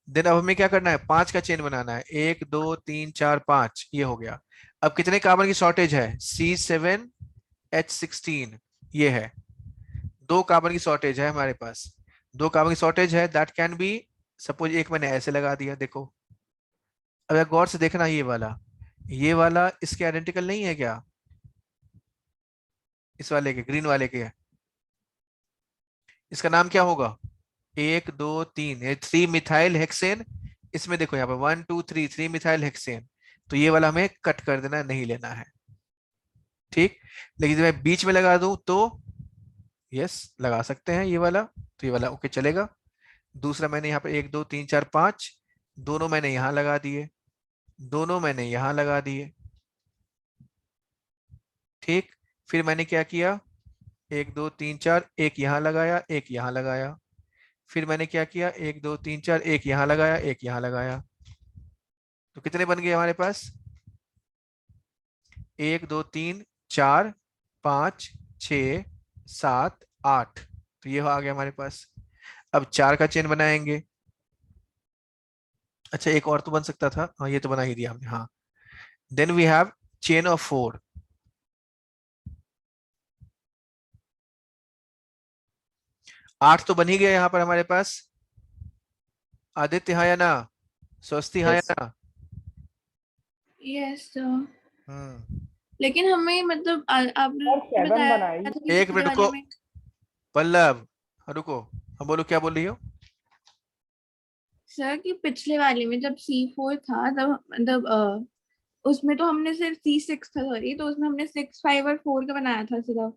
देन अब हमें क्या करना है? 5 का चेन बनाना है, 1 2 3 4 5, ये हो गया। अब कितने कार्बन की शॉर्टेज है? C7H16, ये है, 2 कार्बन की शॉर्टेज है हमारे पास, 2 कार्बन की शॉर्टेज है, दैट कैन बी, सपोज एक मैंने ऐसे लगा दिया, देखो अब गौर से देखना, ये वाला, ये वाला इसके आइडेंटिकल नहीं है क्या? इस वाले के, ग्रीन वाले के, इसका नाम क्या होगा? 1 2 3, ये 3 मिथाइल हेक्सेन। इसमें देखो यहाँ पे 1 2 3, 3 मिथाइल हेक्सेन। तो ये वाला हमें कट कर देना, नहीं लेना है, ठीक। लेकिन जब मैं बीच में लगा दूं तो यस लगा सकते हैं ये वाला, तो ये वाला ओके चलेगा। दूसरा मैंने यहाँ पे 1 2 3 4 5, दोनों मैंने यहाँ लगा दिए, दोनों मैंने यहाँ लगा दिए, ठीक। फिर मैंने क्या किया, 1 2 3 4, एक यहाँ लगाया, एक यहाँ लगाया। फिर मैंने क्या किया, 1 2 3 4, एक यहाँ लगाया, एक यहाँ लगाया। तो कितने बन गए हमारे पास? 1 2 3 4 5 6 7 8। तो ये आ गया हमारे पास। अब 4 का चेन बनाएंगे। अच्छा एक और तो बन सकता था, हाँ ये तो बना ही दिया हमने, हाँ। Then we have chain of 4। 8 तो बन ही गया यहाँ पर हमारे पास। आदित्य हाँ या ना? स्वस्ति हाँ या Yes. ना? Yes sir. हम्म। लेकिन हमें मतलब आपने सर 7 बताया बनाई। था कि एक पिछले मिनट वाले रुको में। पल्लव, रुको, हम बोलो क्या बोल रही हो? सर कि पिछले वाले में जब C4 था तब मतलब उसमें तो हमने सिर्फ C6 था, सॉरी, तो उसमें हमने 6 5 और 4 का बनाया था सिर्फ।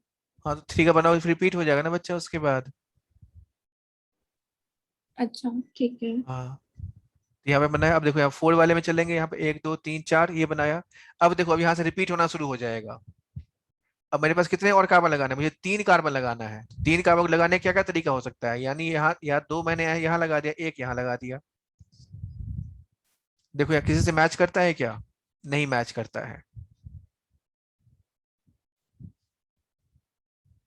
हाँ तो 3 का बनाओ, रिपीट हो जाएगा ना बच्चा उसके बाद। अच्छा ठीक है। हाँ यहाँ पे बनाया। अब देखो यहाँ 4 वाले में चलेंगे, यहाँ पे 1 2 3 4 ये बनाया। अब देखो अब यहाँ से रिपीट होना शुरू हो जाएगा। अब मेरे पास कितने और कार्बन लगाना है? मुझे 3 कार्बन लगाना है। 3 कार्बन लगाने का क्या क्या तरीका हो सकता है? यानी यहाँ या 2 मैंने यहाँ लगा दिया, एक यहाँ लगा दिया। देखो यहाँ किसी से मैच करता है क्या? नहीं मैच करता है।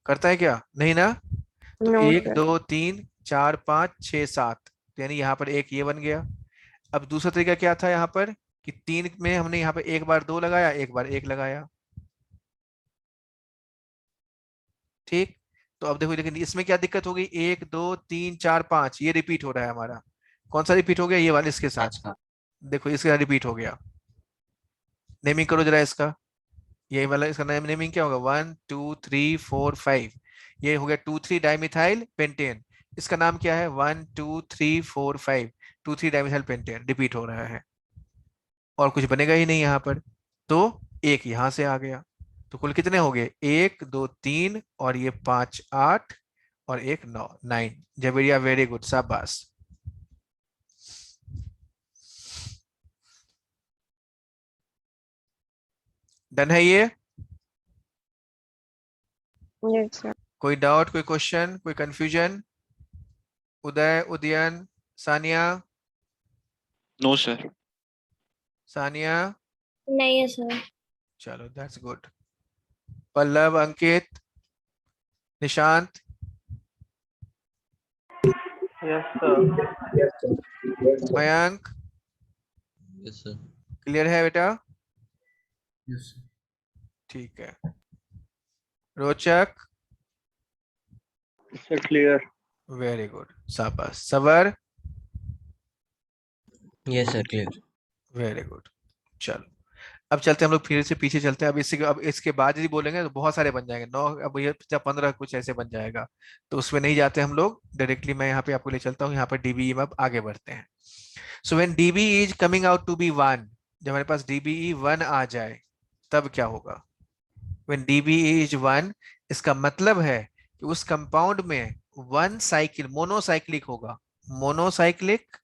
करता है क्या? नहीं ना। तो नो 1 सर। 2 3 4 5 6 7, यानी यहाँ पर एक ये बन गया। अब दूसरा तरीका क्या था यहाँ पर, कि 3 में हमने यहाँ पे एक बार 2 लगाया, एक बार 1 लगाया, ठीक। तो अब देखो, लेकिन इसमें क्या दिक्कत हो गई, 1 2 3 4 5 ये रिपीट हो रहा है हमारा। कौन सा रिपीट हो गया? ये वाला इसके साथ। देखो इसके साथ रिपीट हो गया। नेमिंग करो जरा इसका। ये वाला इसका नेमिंग क्या होगा? 1 2 3 4 5, ये हो गया 2 3 डाइमिथाइल पेंटेन। इसका नाम क्या है? 1 2 3 4 5, 2 3 डाइमिथाइल पेंटेन रिपीट हो रहा है, और कुछ बनेगा ही नहीं यहाँ पर। तो एक यहाँ से आ गया। तो कुल कितने हो गए? 1 2 3 और ये 5 8 और एक 9 9। जवेरिया वेरी गुड, शाबाश। डन है ये? Yes sir. कोई डाउट, कोई क्वेश्चन, कोई confusion? Uday, Udayan, Saniya? No sir. Saniya? नहीं है सर। चलो that's good. Pallav, Ankit, Nishant? Yes sir. Mayank? Yes sir. Clear है बेटा? Yes sir. ठीक है। Rochak? Sir clear. Very good, शाबाश। Sabar? Yes sir clear. Very good. चलो अब चलते हैं हम लोग, फिर से पीछे चलते हैं। अब इसके बाद यदि बोलेंगे तो बहुत सारे बन जाएंगे, 9 अब ये 15 कुछ ऐसे बन जाएगा। तो उसमें नहीं जाते हम लोग, डायरेक्टली मैं यहाँ पे आपको ले चलता हूँ। यहाँ पर डीबीई में अब आगे बढ़ते हैं। So when DBE is coming out to be 1, जब हमारे पास डीबीई 1 आ जाए तब क्या होगा? व्हेन डीबीई इज 1, इसका मतलब है कि उस कंपाउंड में 1 साइकिल मोनोसाइक्लिक होगा। मोनोसाइक्लिक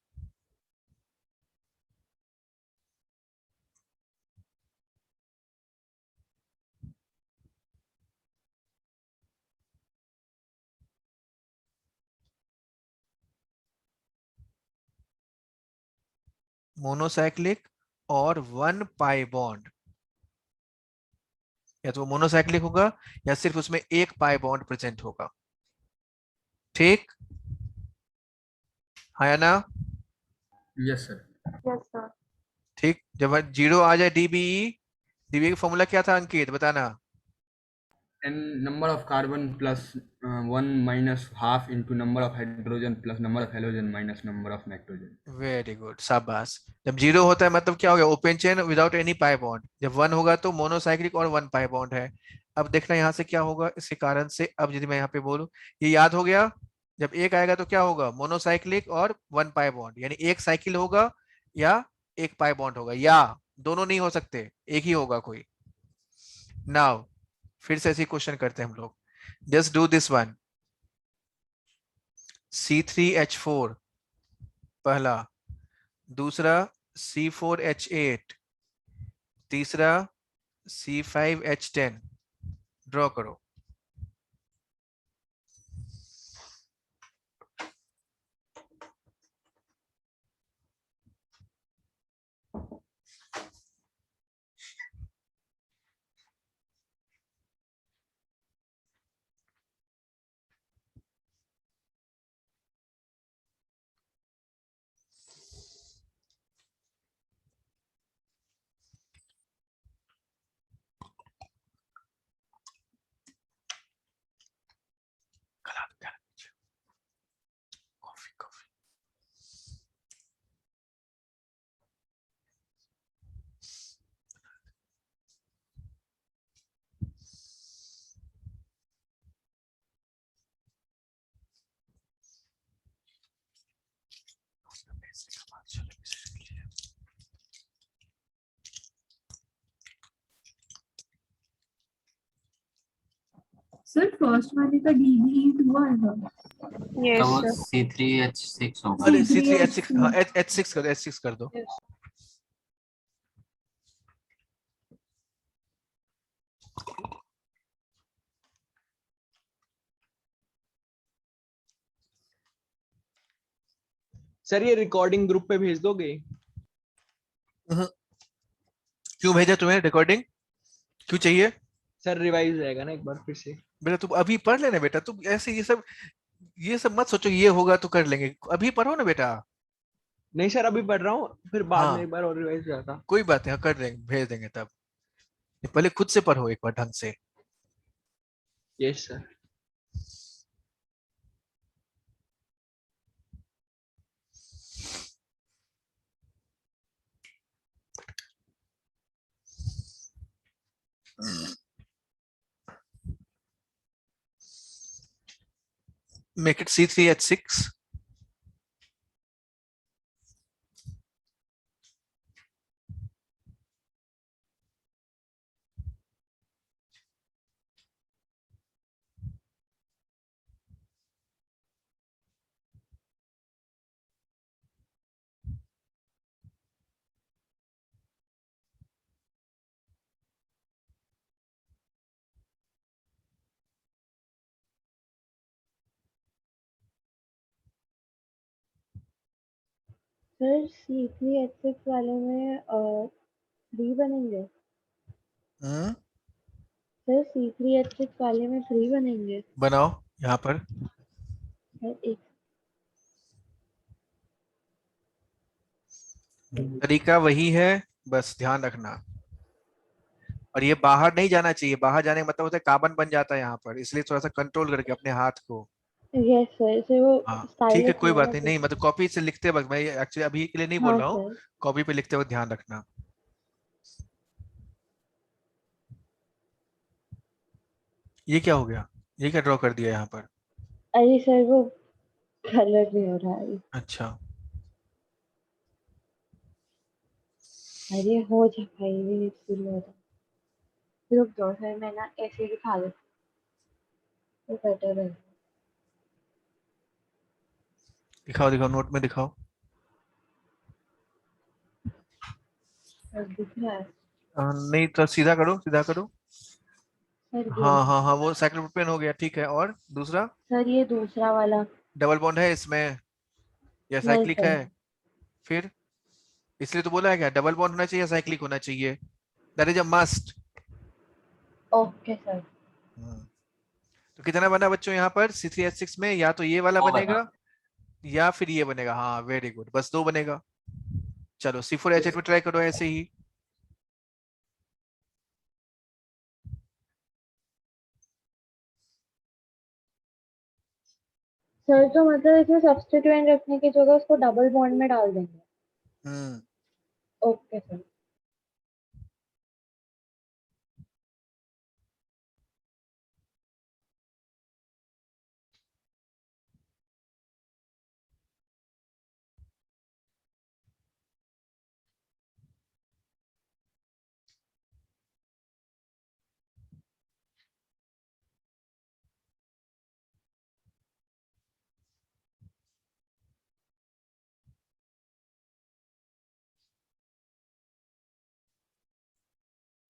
मोनोसाइक्लिक और 1 पाई बॉन्ड, या तो मोनोसाइक्लिक होगा या सिर्फ उसमें एक पाई बॉन्ड प्रेजेंट होगा, ठीक। हाँ या ना? Yes sir. Yes sir. ठीक। जब 0 आ जाए डीबीई, डीबीई का फॉर्मूला क्या था अंकित, बताना। and number of carbon plus 1 minus half into number of hydrogen plus number of halogen minus number of nitrogen. Very good, शाबाश। जब जीरो होता है मतलब क्या हो गया, open chain without any pi bond. जब वन होगा तो मोनोसाइक्लिक और वन पाई बॉन्ड है। अब देखना यहाँ से क्या होगा इसके कारण से। अब यदि मैं यहाँ पे बोलूं, ये याद हो गया, जब एक आएगा तो क्या होगा, मोनोसाइक्लिक और वन पाई बॉन्ड, यानी एक साइकिल होगा या एक पाई बॉन्ड होगा, या दोनों नहीं हो सकते, एक ही होगा कोई। नाउ फिर से ऐसी क्वेश्चन करते हैं हम लोग। Just do this one. C3H4 पहला, दूसरा C4H8, तीसरा C5H10। ड्रॉ करो। Coffee coffee. सर फर्स्ट वाले का डीबी हुआ है ना? Yes, वो sir. C3H6 होगा। अरे C3H6, हाँ H6 कर दो, H6 कर दो। सर ये रिकॉर्डिंग ग्रुप पे भेज दोगे? क्यों भेजा तुम्हें रिकॉर्डिंग, क्यों चाहिए? सर रिवाइज रहेगा ना एक बार फिर से। बेटा तुम अभी पढ़ लेना बेटा, तुम ऐसे ये सब मत सोचो ये होगा तो कर लेंगे, अभी पढ़ो ना बेटा। नहीं सर अभी पढ़ रहा हूँ, फिर बाद हाँ। में एक बार और रिवाइज रहता। कोई बात नहीं, हाँ, कर देंगे, भेज देंगे तब। पहले खुद से पढ़ो एक बार ढंग से। Yes sir. Make it C3H6। Sir C3H6 वाले में 3 बनेंगे। सर C3H6 वाले में 3 बनेंगे। बनाओ यहाँ पर। सर एक तरीका वही है, बस ध्यान रखना। और ये बाहर नहीं जाना चाहिए, बाहर जाने का मतलब होता है कार्बन बन जाता है यहाँ पर, इसलिए थोड़ा सा कंट्रोल करके अपने हाथ को। यस सर, इसे वो हाँ ठीक है, स्टाइलिश कोई नहीं है बात ना नहीं, तो। नहीं मतलब कॉपी से लिखते वक्त, मैं एक्चुअली अभी के लिए नहीं बोल हाँ रहा हूँ, सर। कॉपी पे लिखते वक्त ध्यान रखना। ये क्या हो गया, ये क्या ड्रॉ कर दिया यहाँ पर? अरे सर वो कलर नहीं हो रहा है। अच्छा अरे हो जा भाई, भी फील हो रहा। रुक जाओ सर, मैं ना ऐसे दिखा देती हूँ, तो बेटर है। दिखाओ दिखाओ, नोट में दिखाओ। सर दिख रहा है नहीं तो सीधा करो, सीधा करो। सर ये। हाँ हाँ हाँ, वो साइक्लोप्रोपेन हो गया, ठीक है। और दूसरा सर ये दूसरा वाला। डबल बॉन्ड है इसमें या नहीं साइक्लिक है? सर। फिर इसलिए तो बोला है क्या, डबल बॉन्ड होना चाहिए या साइक्लिक होना चाहिए, that is a must. Okay sir. तो कितना बना बच्चों यहाँ पर C3H6 में, या तो ये वाला वो बनेगा या फिर ये बनेगा। हाँ वेरी गुड, बस 2 बनेगा। चलो C4H8 में ट्राई करो ऐसे ही। सर तो मतलब इसमें सब्स्टिट्यूएंट रखने की जगह उसको डबल बॉन्ड में डाल देंगे। Okay sir.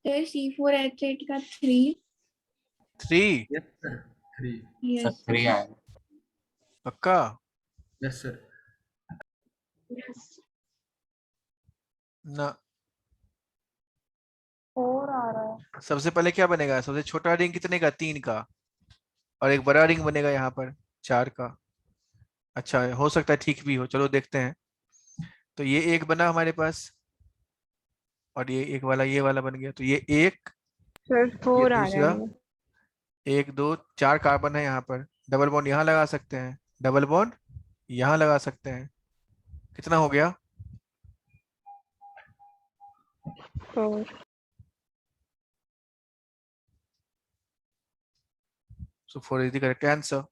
सर C4H8 का 3। 3 यस सर 3 यस सर। पक्का? यस सर ना, 4 आ रहा है। सबसे पहले क्या बनेगा? सबसे छोटा रिंग कितने का? 3 का, और एक बड़ा रिंग बनेगा यहाँ पर 4 का। अच्छा, हो सकता है ठीक भी हो, चलो देखते हैं। तो ये एक बना हमारे पास, और ये एक वाला, ये वाला बन गया। तो ये एक, सर ये 4 आ रहा दूसरा, है। 1 2 4 कार्बन है यहाँ पर। डबल बॉन्ड यहाँ लगा सकते हैं, डबल बॉन्ड यहाँ लगा सकते हैं। कितना हो गया? 4। सो 4 इज द करेक्ट आंसर।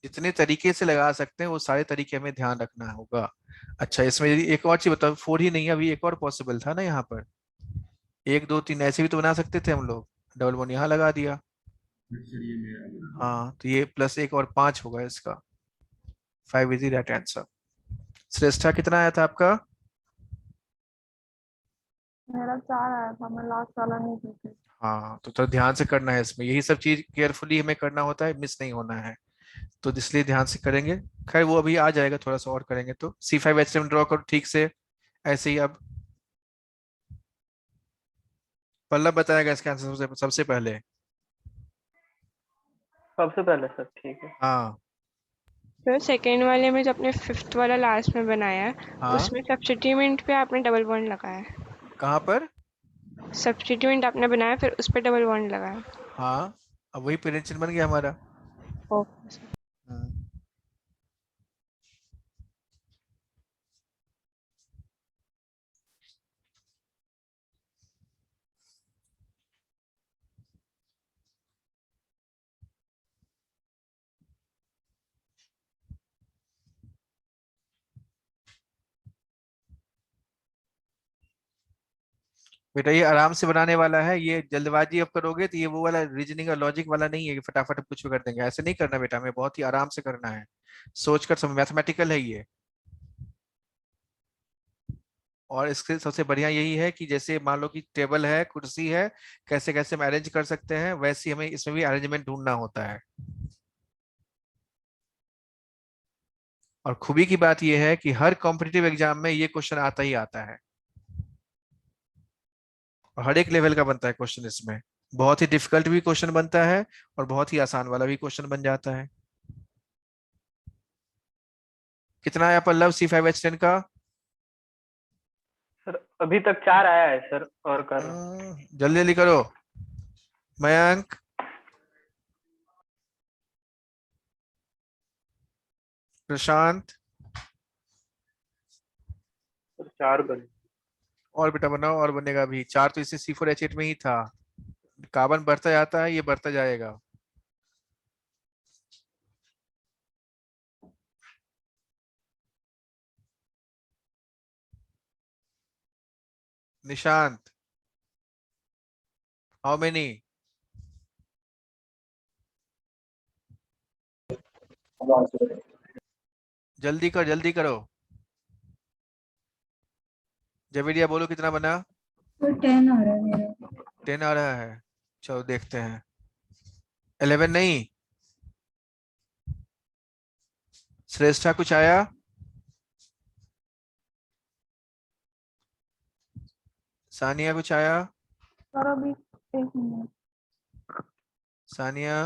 जितने तरीके से लगा सकते हैं वो सारे तरीके हमें ध्यान रखना होगा। अच्छा, इसमें यदि एक और चीज बताओ, 4 ही नहीं है, अभी एक और पॉसिबल था ना यहाँ पर। 1 2 3 ऐसे भी तो बना सकते थे हम लोग। डबल बॉन्ड यहाँ लगा दिया। सर ये मेरा हाँ, तो ये +1 और 5 होगा इसका। 5 इज द राइट आंसर। श्रेष्ठा कितना आया था आपका? मेरा 4 आया था, मैं लास्ट वाला नहीं की। हाँ, तो थोड़ा ध्यान से करना है इसमें, यही सब चीज केयरफुली हमें करना होता है, मिस नहीं होना है, तो इसलिए ध्यान से करेंगे। खैर वो अभी आ जाएगा, थोड़ा सा और करेंगे तो। C5H7 ड्रॉ करो ठीक से, ऐसे ही। अब पल्लव बताएगा इसका आंसर सबसे पहले। सबसे पहले सर, ठीक है। हाँ सर सेकेंड वाले में जो आपने 5th वाला लास्ट में बनाया है, हाँ, उसमें सब्स्टिट्यूएंट पे आपने डबल बॉन्ड लगाया है। कहाँ पर? सब्स्टिट्यूएंट आपने बनाया, फिर उस पर डबल बॉन्ड लगाया। हाँ, अब वही पेरेंट चिन्ह बन गया हमारा। Okay sir. हम्म। बेटा ये आराम से बनाने वाला है, ये जल्दबाजी अब करोगे तो ये वो वाला रीजनिंग और लॉजिक वाला नहीं है कि फटाफट हम कुछ भी कर देंगे। ऐसे नहीं करना बेटा, हमें बहुत ही आराम से करना है, सोच कर समझ, मैथमेटिकल है ये। और इसके सबसे बढ़िया यही है कि जैसे मान लो कि टेबल है, कुर्सी है, कैसे कैसे हम अरेंज कर सकते हैं, वैसे ही हमें इसमें भी अरेंजमेंट ढूंढना होता है। और खूबी की बात यह है कि हर कॉम्पिटिटिव एग्जाम में ये क्वेश्चन आता ही आता है, और हर एक लेवल का बनता है क्वेश्चन इसमें। बहुत ही डिफिकल्ट भी क्वेश्चन बनता है, और बहुत ही आसान वाला भी क्वेश्चन बन जाता है। कितना आया पल्लव C5H10 का? सर अभी तक 4 आया है सर, और कर रहा हूँ। जल्दी जल्दी करो। मयंक, प्रशांत, सर 4 बने। और बेटा बनाओ, और बनेगा भी। 4 तो इसे C4H8 में ही था। कार्बन बढ़ता जाता है, ये बढ़ता जाएगा। Nishant, how many? जल्दी करो, जल्दी करो। जवेरिया बोलो कितना बना? तो 10 आ रहा है मेरा। 10 आ रहा है, चलो देखते हैं। 11 नहीं? श्रेष्ठा कुछ आया? सानिया कुछ आया? सर अभी 1 मिनट। सानिया,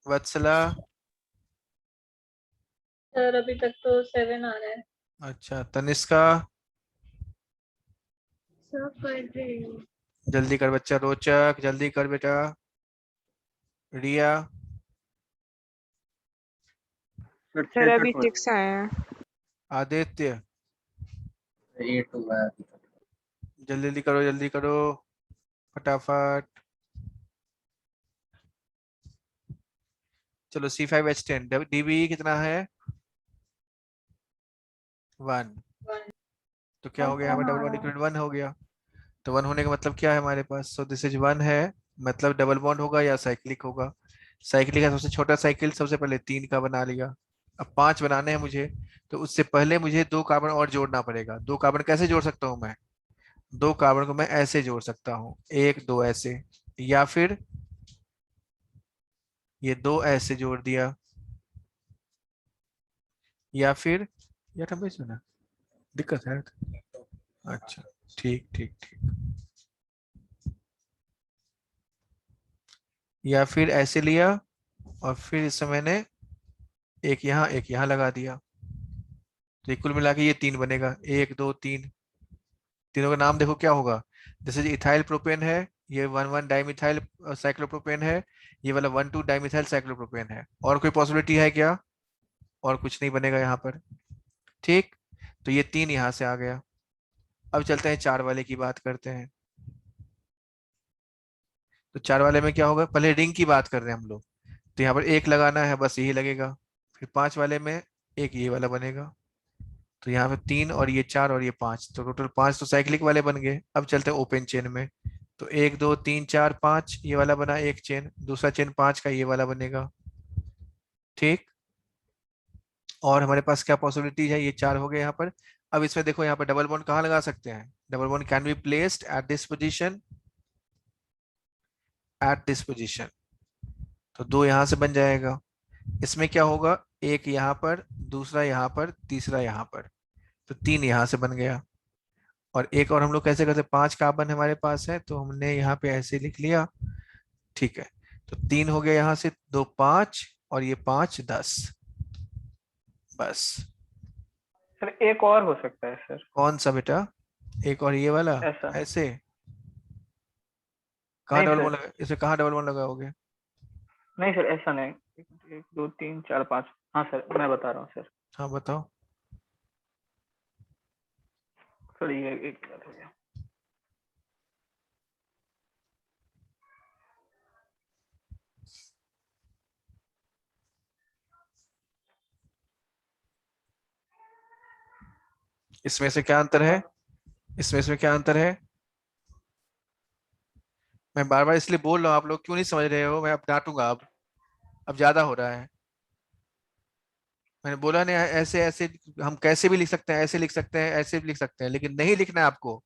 वत्सला? सर अभी तक तो 7 आ रहा है। अच्छा, तनिष्का? सर कर रही हूँ। जल्दी कर बच्चा, रोचक जल्दी कर बेटा। रिया, सर अभी 6 आया है। आदित्य, 8 हुआ है अभी तक। जल्दी करो फटाफट। चलो C5H10 DB कितना है 1, तो क्या हो गया यहाँ पर डबल बॉन्ड इक्विवेलेंट 1 हो गया। तो 1 होने का मतलब क्या है हमारे पास, सो दिस इज 1 है, मतलब डबल बॉन्ड होगा या साइक्लिक होगा। साइक्लिक का सबसे छोटा साइकिल सबसे पहले 3 का बना लिया। अब 5 बनाने हैं मुझे, तो उससे पहले मुझे 2 कार्बन और जोड़ना पड़ेगा। 2 कार्बन कैसे जोड़ सकता हूँ मैं, 2 कार्बन को मैं ऐसे जोड़ सकता हूँ, 1 2 ऐसे, या फिर ये 2 ऐसे जोड़ दिया, या फिर यार हम इसमें ना दिक्कत है। अच्छा, ठीक ठीक ठीक, या फिर ऐसे लिया और फिर इसमें मैंने एक यहाँ लगा दिया, तो ये कुल मिला के ये 3 बनेगा, 1 2 3। तीनों का नाम देखो क्या होगा, जैसे इथाइल प्रोपेन है, ये 1 1 डाइमिथाइल साइक्लोप्रोपेन है, ये वाला 1 2 डाइमिथाइल साइक्लोप्रोपेन है। और कोई पॉसिबिलिटी है क्या, और कुछ नहीं बनेगा यहाँ पर, ठीक। तो ये 3 यहाँ से आ गया। अब चलते हैं 4 वाले की बात करते हैं। तो 4 वाले में क्या होगा, पहले रिंग की बात कर रहे हैं हम लोग, तो यहाँ पर 1 लगाना है, बस यही लगेगा। फिर 5 वाले में एक ये वाला बनेगा, तो यहाँ पे 3 और ये 4 और ये 5, तो टोटल 5 तो साइक्लिक वाले बन गए। अब चलते हैं ओपन चेन में, तो 1 2 3 4 5 ये वाला बना एक चेन, दूसरा चेन 5 का ये वाला बनेगा, ठीक। और हमारे पास क्या पॉसिबिलिटीज है, ये 4 हो गए यहाँ पर। अब इसमें देखो यहाँ पर डबल बॉन्ड कहाँ लगा सकते हैं, double bond can be placed at this position, at this position, तो 2 यहाँ से बन जाएगा। इसमें क्या होगा, एक यहाँ पर, दूसरा यहाँ पर, तीसरा यहाँ पर, तो 3 यहाँ से बन गया। और एक और हम लोग कैसे करते, 5 कार्बन हमारे पास है, तो हमने यहाँ पे ऐसे लिख लिया, ठीक है। तो 3 हो गया यहाँ से, 2 5 और ये 5 10, बस। सर एक और हो सकता है सर। कौन सा बेटा, एक और ये वाला, ऐसा ऐसे कहाँ नहीं डबल सर, बॉन्ड लगा, इसे कहाँ डबल बॉन्ड लगाओगे। नहीं सर ऐसा नहीं। 1 2 3 4 5, हाँ सर मैं बता रहा हूँ सर। हाँ बताओ। सर ये एक मिनट हो गया। इसमें से क्या अंतर है, इसमें क्या अंतर है, मैं बार बार इसलिए बोल रहा हूँ, आप लोग क्यों नहीं समझ रहे हो, मैं अब डांटूंगा। अब ज्यादा हो रहा है, मैंने बोला नहीं ऐसे ऐसे, हम कैसे भी लिख सकते हैं, ऐसे लिख सकते हैं, ऐसे भी लिख सकते हैं, लेकिन नहीं लिखना है आपको,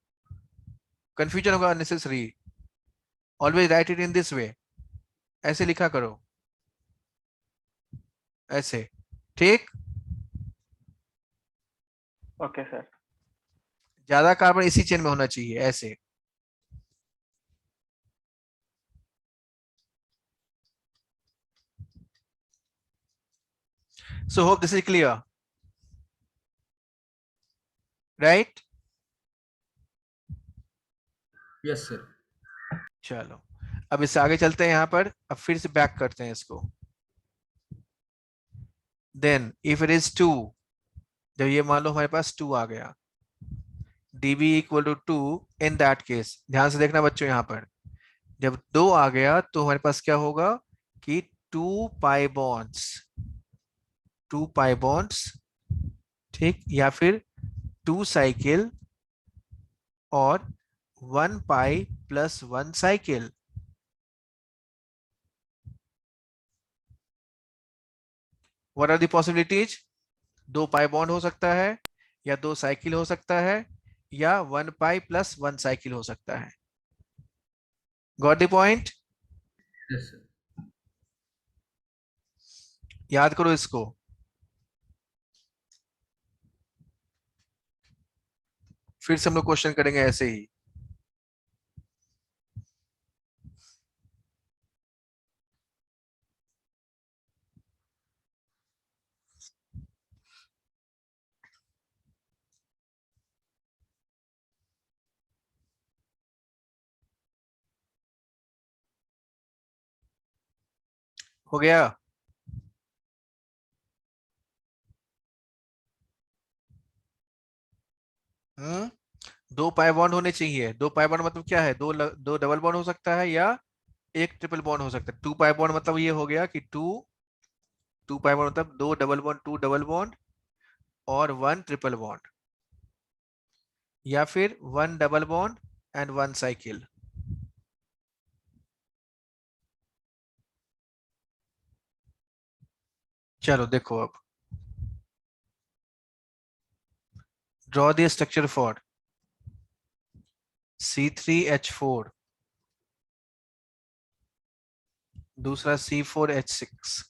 कंफ्यूजन होगा unnecessary. Always right it in this way, ऐसे लिखा करो, ऐसे, ठीक। Okay sir. ज्यादा कार्बन इसी चेन में होना चाहिए, ऐसे। So hope this is clear, right. Yes sir. चलो अब इससे आगे चलते हैं, यहाँ पर अब फिर से बैक करते हैं इसको। देन इफ इट इज 2, जब ये मान लो हमारे पास 2 आ गया, dB equal to 2, in that case ध्यान से देखना बच्चों, यहाँ पर जब 2 आ गया तो हमारे पास क्या होगा कि 2 पाई बॉन्ड्स, 2 पाई बॉन्ड्स, ठीक, या फिर 2 साइकिल और 1 pi plus 1 cycle. What are the possibilities, 2 pi bond हो सकता है, या 2 साइकिल हो सकता है, या 1 पाई प्लस 1 साइकिल हो सकता है। Got the point, yes sir. याद करो इसको। फिर से हम लोग क्वेश्चन करेंगे ऐसे ही। हो गया? दो पाई बॉन्ड होने चाहिए। दो पाई बॉन्ड मतलब क्या है? दो डबल बॉन्ड हो सकता है या एक ट्रिपल बॉन्ड हो सकता है। टू पाई बॉन्ड मतलब ये हो गया कि टू पाई बॉन्ड मतलब दो double bond, two double bond और वन ट्रिपल बॉन्ड, या फिर one double bond and one cycle. चलो देखो अब, draw the structure for C3H4, दूसरा C4H6।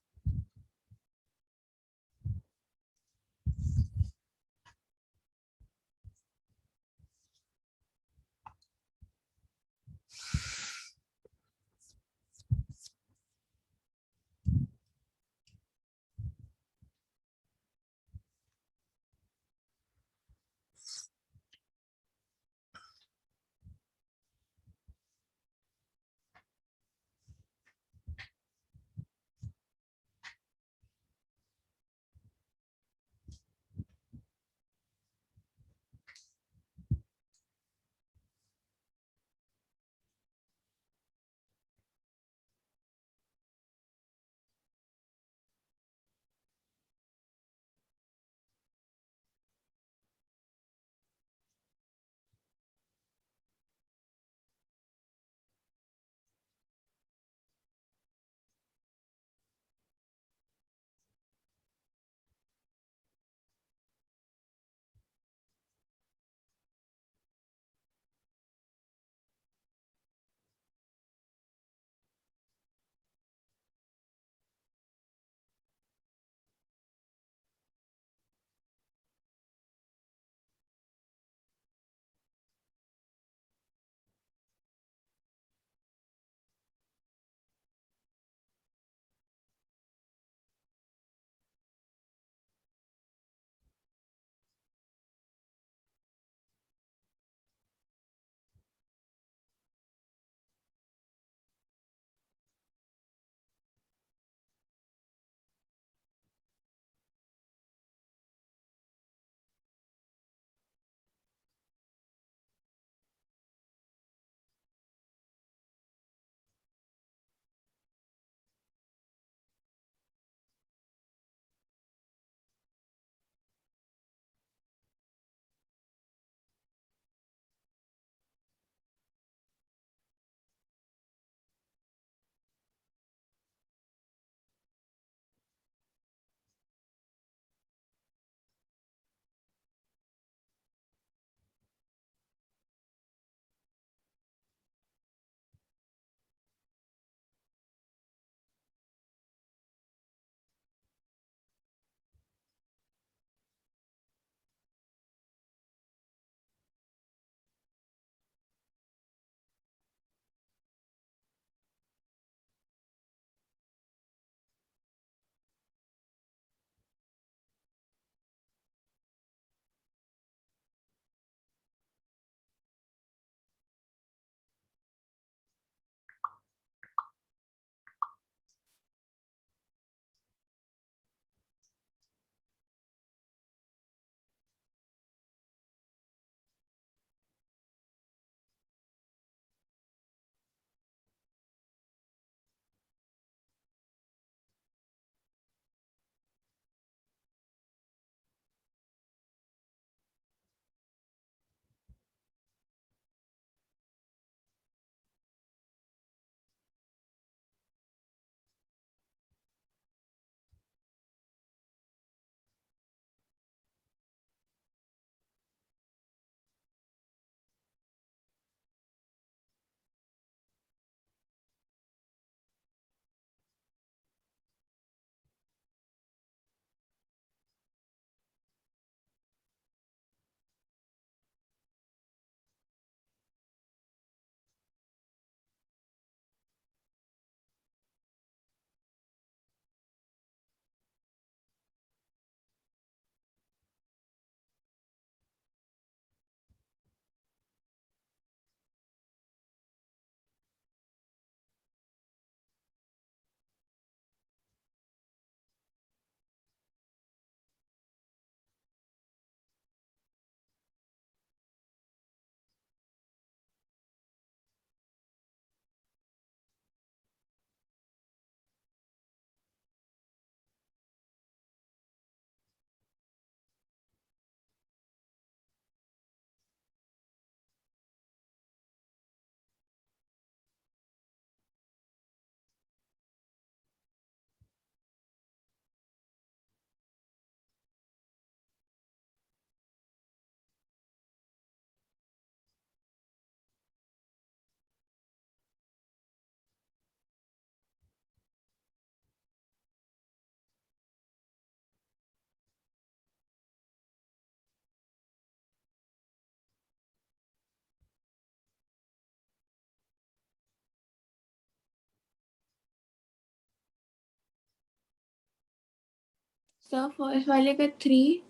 सर फर्स्ट वाले का 3।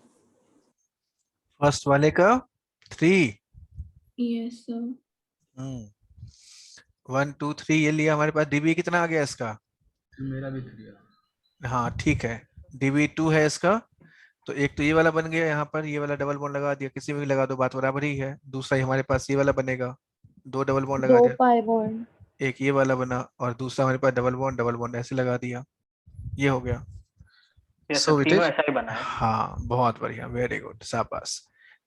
फर्स्ट वाले का 3। Yes sir. 1 2 3 ये लिया हमारे पास। डीबी कितना आ गया इसका? मेरा भी 3 है। हाँ ठीक है, डीबी 2 है इसका। तो एक तो ये वाला बन गया, यहाँ पर ये वाला डबल बॉन्ड लगा दिया, किसी में भी लगा दो बात बराबर ही है। दूसरा ही हमारे पास ये वाला बनेगा, 2 डबल बॉन्ड लगा 2 दिया। Pi bond. एक ये वाला बना और दूसरा हमारे पास डबल बॉन्ड ऐसे लगा दिया, ये हो गया। ये सो सब इट तीनों इज, ऐसा ही बना है। हाँ बहुत बढ़िया, वेरी गुड, शाबाश।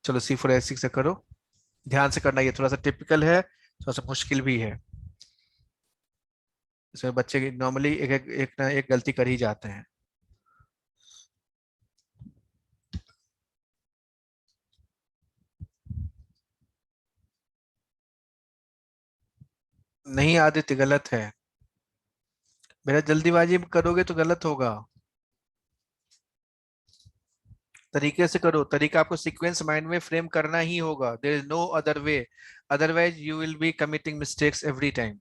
चलो C4H6 से करो, ध्यान से करना, ये थोड़ा सा टिपिकल है, थोड़ा सा मुश्किल भी है। इसमें बच्चे नॉर्मली एक ना एक गलती कर ही जाते हैं। नहीं आदित्य, गलत है मेरा, जल्दीबाजी में करोगे तो गलत होगा। तरीके से करो, तरीका आपको सीक्वेंस माइंड में फ्रेम करना ही होगा, there is no other way, otherwise you will be committing mistakes every time.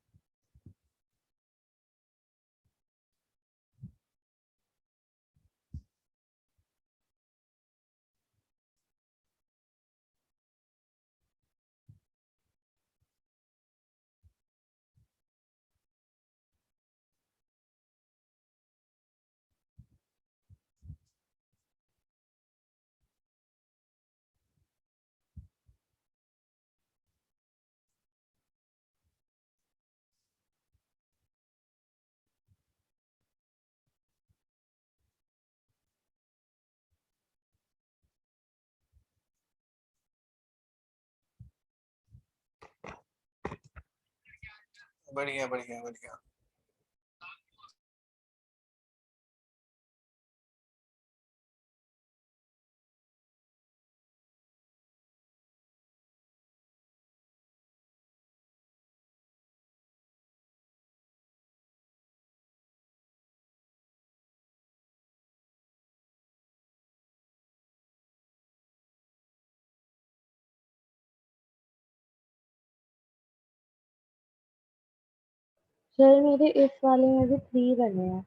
बढ़िया बढ़िया बढ़िया। सर मेरे इस वाले में भी 3 बने हैं।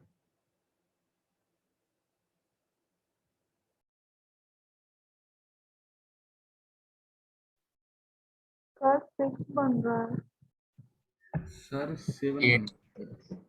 सर 6 बन रहा है। सर 7 8। बन।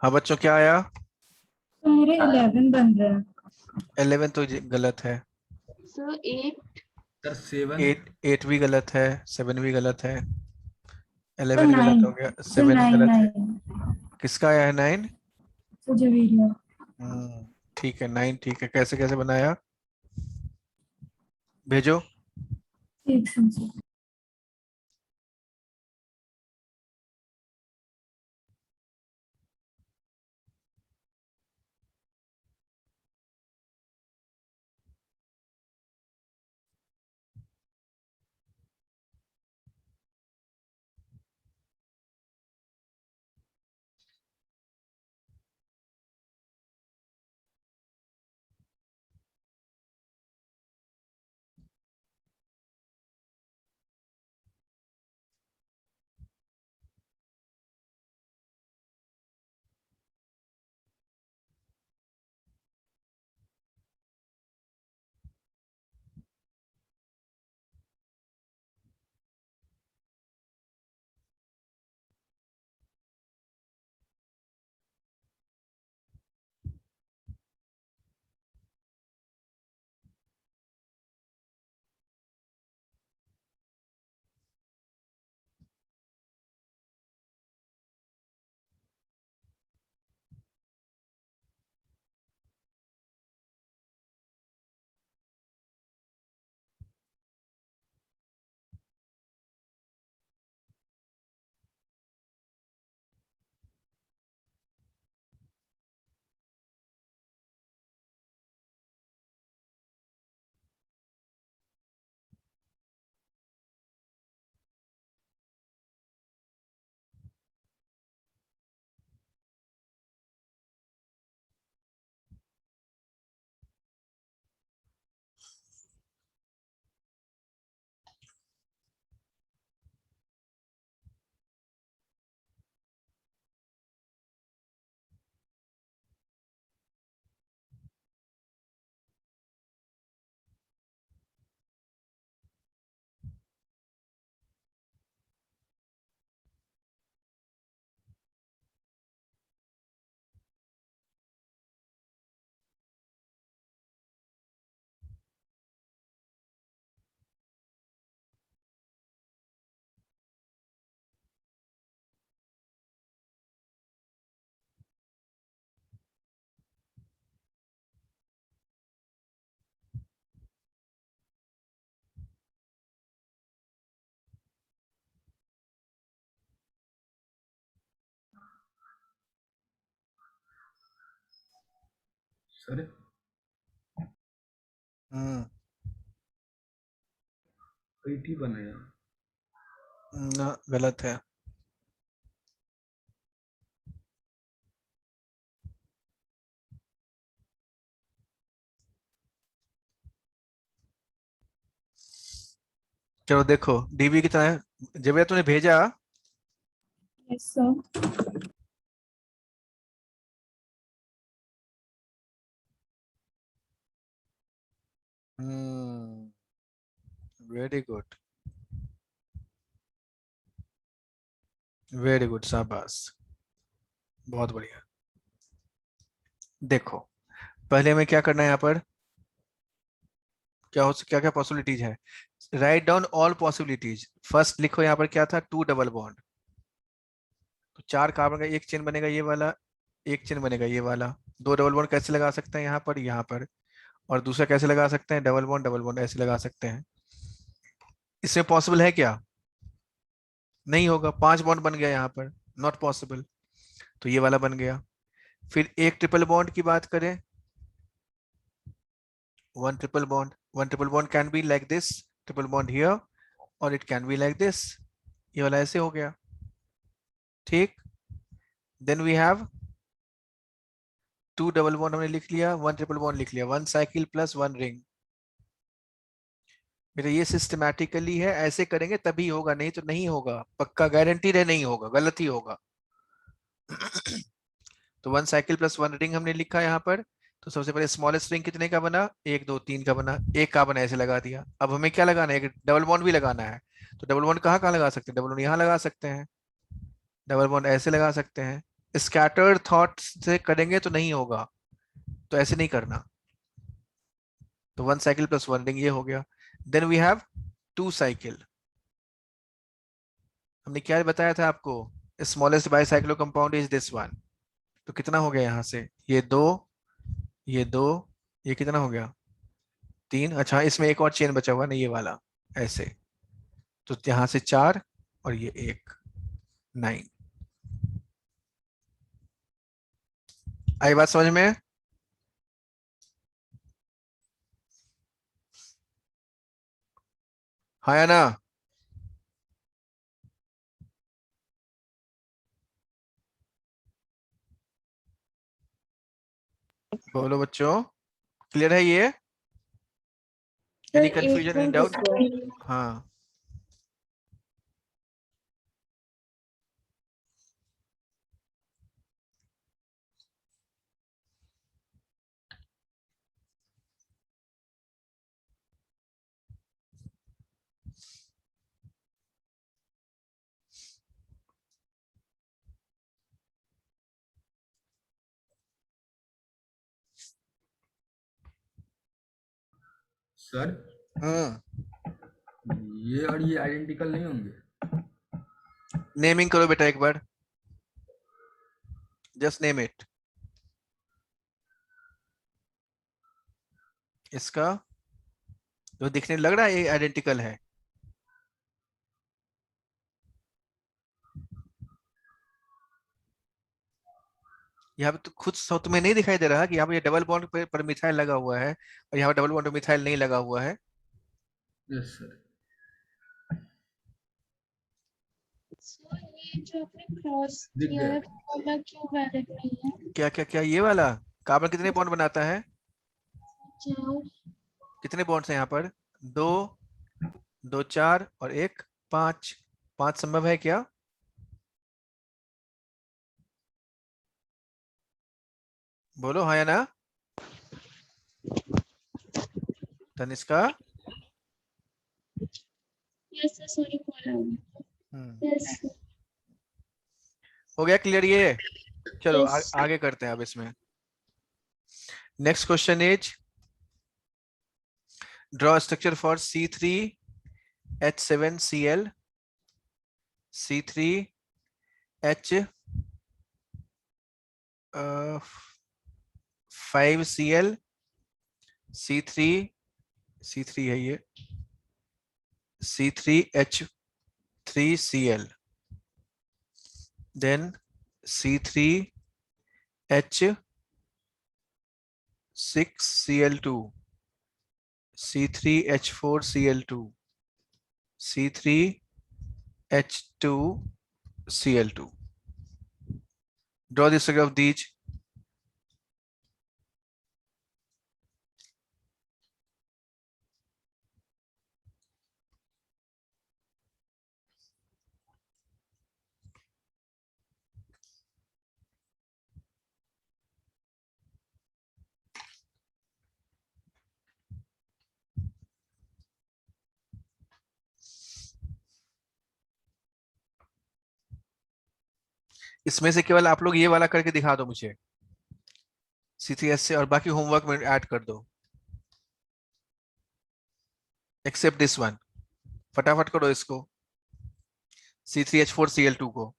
हाँ बच्चों क्या आया? तो मेरे 11 बन रहे हैं। 11 तो गलत है। सर 8। सर 7। 8 भी गलत है, 7 भी गलत है, तो 11 गलत 9। हो गया, तो 7 9 गलत है। 9 किसका आया है 9? तो जवेरिया। ठीक है 9 ठीक है, कैसे कैसे बनाया, भेजो। एक सेकंड। सर हम्म 80 बनेगा। ना, गलत है। चलो देखो डीबी कितना है, जब ये तूने भेजा। Yes sir. Very good, very good, शाबाश, बहुत बढ़िया। देखो पहले में क्या करना है, यहाँ पर क्या क्या पॉसिबिलिटीज है। Write down all possibilities. First लिखो यहाँ पर क्या था, 2 डबल बॉन्ड। तो 4 कार्बन का एक चेन बनेगा ये वाला, एक चेन बनेगा ये वाला। 2 डबल बॉन्ड कैसे लगा सकते हैं, यहाँ पर, और दूसरा कैसे लगा सकते हैं, डबल बॉन्ड ऐसे लगा सकते हैं। इसमें पॉसिबल है क्या, नहीं होगा। 5 बॉन्ड बन गया यहाँ पर, नॉट पॉसिबल। तो ये वाला बन गया। फिर एक ट्रिपल बॉन्ड की बात करें, one triple bond can be like this, triple bond here, और it can be like this, ये वाला ऐसे हो गया। ठीक, then we have 2 double bond हमने लिख लिया, 1 ट्रिपल बॉन्ड लिख लिया, 1 साइकिल प्लस 1 रिंग। मेरा ये सिस्टमैटिकली है, ऐसे करेंगे तभी होगा, नहीं तो नहीं होगा, पक्का गारंटी है, नहीं होगा, गलत ही होगा। तो 1 साइकिल प्लस 1 रिंग हमने लिखा यहाँ पर। तो सबसे पहले स्मॉलेस्ट रिंग कितने का बना, 1 2 3 का बना, एक कार्बन ऐसे लगा दिया। अब हमें क्या लगाना है, एक डबल बॉन्ड भी लगाना है। तो डबल बॉन्ड कहाँ कहाँ लगा सकते हैं, डबल बॉन्ड यहाँ लगा सकते हैं, डबल बॉन्ड ऐसे लगा सकते हैं। स्कैटर्ड थॉट से करेंगे तो नहीं होगा, तो ऐसे नहीं करना। तो 1 साइकिल प्लस 1 रिंग ये हो गया। Then we have 2 cycle. हमने क्या बताया था आपको, smallest bicyclo compound is this one. तो कितना हो गया यहाँ से, ये 2, ये 2, ये कितना हो गया, 3। अच्छा इसमें एक और चेन बचा हुआ ना, ये वाला ऐसे। तो यहाँ से 4 और ये 1, 9। आई बात समझ में। हाँ या ना। बोलो बच्चों, क्लियर है ये, एनी कंफ्यूजन, एनी डाउट। हाँ सर ये और ये आइडेंटिकल नहीं होंगे। नेमिंग करो बेटा एक बार, जस्ट नेम इट। इसका जो दिखने लग रहा है ये आइडेंटिकल है, यहाँ पे तो खुद सौ तुम्हें नहीं दिखाई दे रहा कि यहाँ पे डबल बॉन्ड पर मिथाइल लगा हुआ है, और यहाँ पे डबल बॉन्ड पर मिथाइल नहीं लगा हुआ है। Yes sir. ये जो आपने क्रॉस दिख किया गया। है वो वाला क्यों वैलिड नहीं है? क्या क्या क्या, ये वाला कार्बन कितने बॉन्ड बनाता है, चार। कितने बॉन्ड्स हैं यहाँ पर, 2 2 4 और 1 5। 5 संभव है क्या, बोलो हाँ या ना। तनिष्का, यस सर, सॉरी बोला यस हो गया क्लियर ये। चलो यस। आगे करते हैं अब इसमें। Next question is draw structure for C3H7Cl, C3H5Cl, C3 है ये, C3H3Cl, then C3H6Cl, 6Cl2, C3H4Cl2, C3H2Cl2. Draw the structure of these. इसमें से केवल आप लोग ये वाला करके दिखा दो मुझे C3H से, और बाकी होमवर्क में ऐड कर दो, एक्सेप्ट दिस वन। फटाफट करो इसको, C3H4Cl2 को।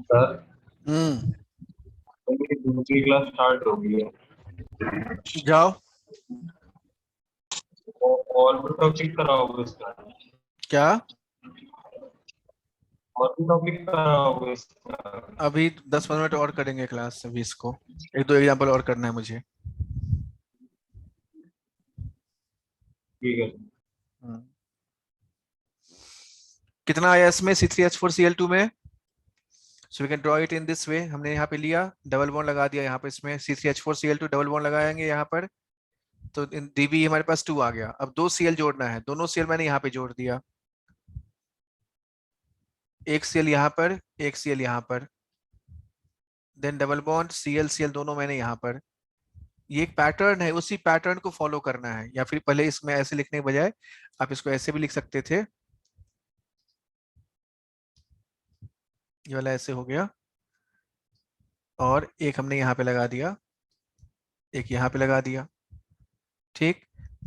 सर मेरी दूसरी क्लास स्टार्ट हो गई है। जाओ। और भी टॉपिक कराओगे इसका? क्या? और भी टॉपिक कराओगे इसका? अभी 10-15 मिनट और करेंगे क्लास, अभी इसको एक दो एग्जांपल और करना है मुझे। ठीक है। कितना आया इसमें C3H4Cl2 में? So we can draw it in this way. हमने यहाँ पे लिया, डबल बॉन्ड लगा दिया यहाँ पे, इसमें C3H4Cl2 डबल बॉन्ड लगाएंगे यहाँ पर, तो इन Db हमारे पास 2 आ गया। अब 2 Cl जोड़ना है, दोनों Cl मैंने यहाँ पे जोड़ दिया, एक Cl यहाँ पर, एक Cl यहाँ पर, then double bond Cl Cl दोनों मैंने यहाँ पर। ये एक पैटर्न है, उसी पैटर्न को फॉलो करना है, या फिर पहले इसमें ऐसे लिखने के बजाय आप इसको ऐसे भी लिख सकते थे, ये वाला ऐसे हो गया, और एक हमने यहाँ पे लगा दिया, एक यहाँ पे लगा दिया, ठीक।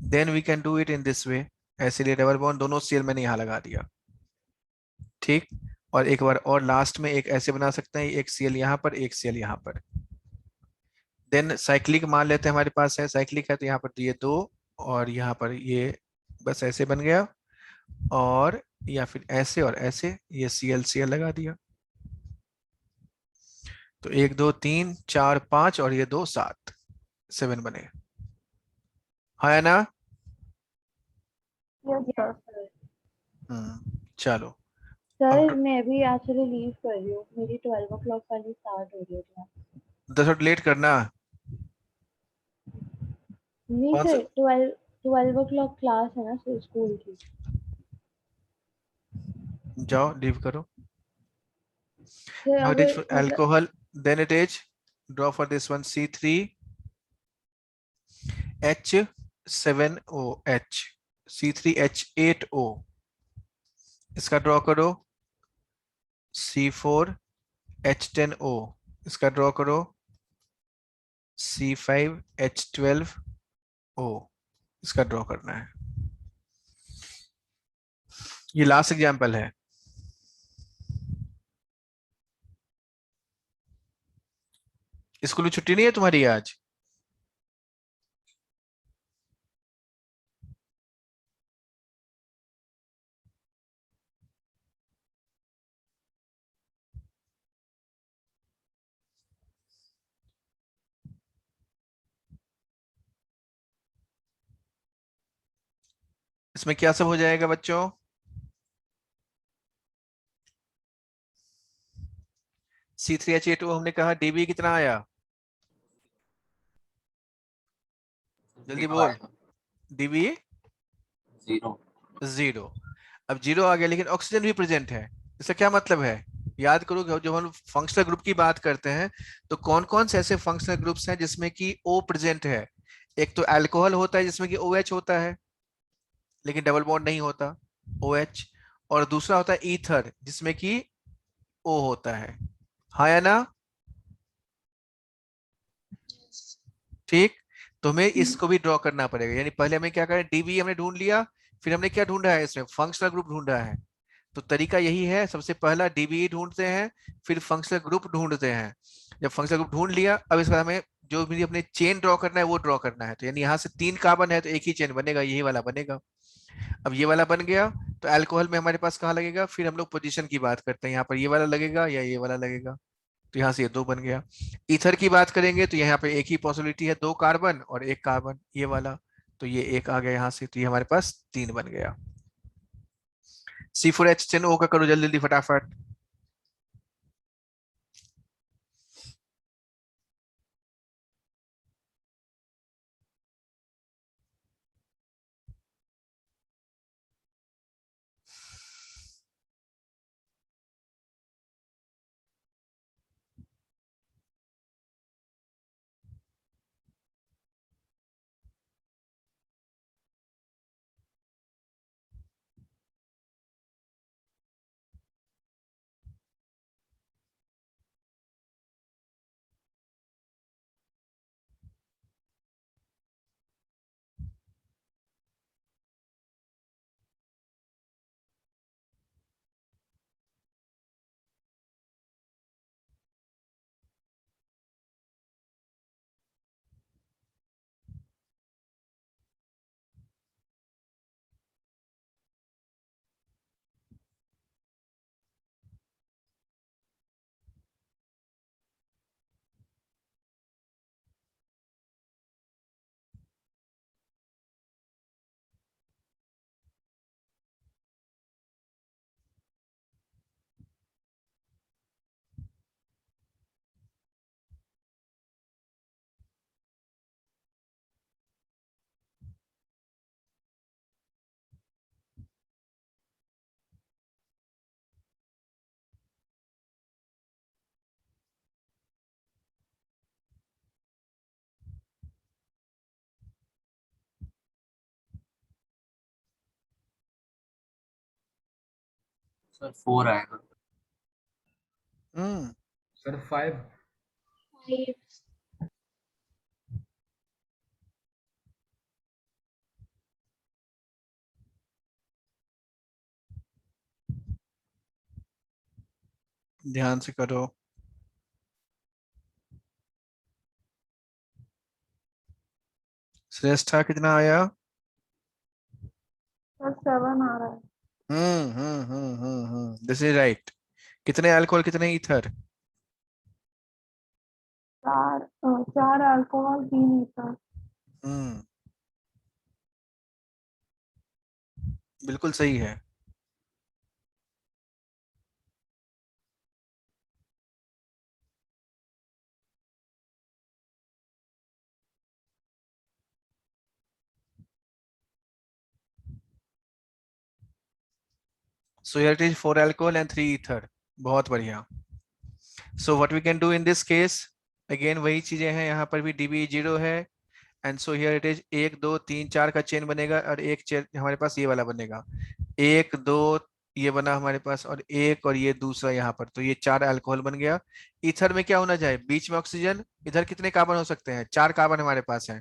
Then we can do it in this way, ऐसे लिए डबल बॉन्ड दोनों Cl मैंने यहाँ लगा दिया, ठीक। और एक बार और लास्ट में एक ऐसे बना सकते हैं, एक Cl यहाँ पर, एक Cl यहाँ पर। देन साइक्लिक मान लेते हैं, हमारे पास है साइक्लिक है, तो यहाँ पर ये 2 और यहाँ पर ये बस ऐसे बन गया, और या फिर ऐसे और ऐसे, ये Cl Cl लगा दिया, तो 1 2 3 4 5 और ये 2 7, 7 बने। हाँ ना? चलो सर अब मैं भी आज से लीव कर रही हूँ, मेरी 12 o'clock वाली स्टार्ट हो रही है क्लास। 10 मिनट लेट करना। नहीं कौन सा? सर, 12 o'clock क्लास है ना सर स्कूल की। जाओ लीव करो। सर Now it is अगर for मतलब alcohol, then it is draw for this one C3H7OH, C3H8O, इसका ड्रॉ करो। C4H10O, इसका ड्रॉ करो। C5H12O, इसका ड्रॉ करना है। ये लास्ट एग्जांपल है। स्कूल में छुट्टी नहीं है तुम्हारी आज? इसमें क्या सब हो जाएगा बच्चों? C3H8O हमने कहा, डीबी कितना आया? जल्दी 0 बोल। आएगा। डीबी 0। 0। अब 0 आ गया, लेकिन ऑक्सीजन भी प्रेजेंट है। इसका क्या मतलब है? याद करो जब हम फंक्शनल ग्रुप की बात करते हैं तो कौन कौन से ऐसे फंक्शनल ग्रुप्स हैं जिसमें कि O प्रेजेंट है? एक तो अल्कोहल होता है जिसमें कि OH होता है लेकिन डबल बॉन्ड नहीं होता, OH। और दूसरा होता है ईथर जिसमें कि O होता है। हाँ या ना? ठीक। तो हमें इसको भी ड्रॉ करना पड़ेगा, यानी पहले हमें क्या करें, डीबी हमने ढूंढ लिया, फिर हमने क्या ढूंढा है, इसमें फंक्शनल ग्रुप ढूंढा है। तो तरीका यही है, सबसे पहला डीबी ढूंढते हैं, फिर फंक्शनल ग्रुप ढूंढते हैं। जब फंक्शनल ग्रुप ढूंढ लिया, अब इसका हमें जो भी अपने चेन ड्रॉ करना है वो ड्रॉ करना है। तो यानी यहाँ से 3 कार्बन है तो एक ही चेन बनेगा, यही वाला बनेगा। अब ये वाला बन गया तो अल्कोहल में हमारे पास कहाँ लगेगा, फिर हम लोग पोजीशन की बात करते हैं, यहाँ पर ये वाला लगेगा या ये वाला लगेगा। तो यहाँ से ये 2 बन गया। ईथर की बात करेंगे तो यहाँ पे एक ही पॉसिबिलिटी है, 2 कार्बन और 1 कार्बन, ये वाला। तो ये 1 आ गया यहाँ से, तो ये हमारे पास 3 बन गया। C4H10O का करो जल्दी जल्दी फटाफट। सर 4 आएगा। सर 5। ध्यान से करो। श्रेष्ठा कितना आया? 7 आ रहा है। This is right. कितने अल्कोहल कितने ईथर? चार अल्कोहल 3 ईथर। बिल्कुल सही है। So here it is 4 alcohol and 3 ether. बहुत बढ़िया। So what we can do in this case, again वही चीजें हैं, यहाँ पर भी dB 0 है, and so here it is 1 2 3 4 का चेन बनेगा और एक चेन हमारे पास ये वाला बनेगा, 1 2 ये बना हमारे पास और एक और ये दूसरा यहाँ पर, तो ये 4 अल्कोहल बन गया। ईथर में क्या होना चाहिए, बीच में ऑक्सीजन, इधर कितने कार्बन हो सकते हैं, 4 कार्बन हमारे पास है,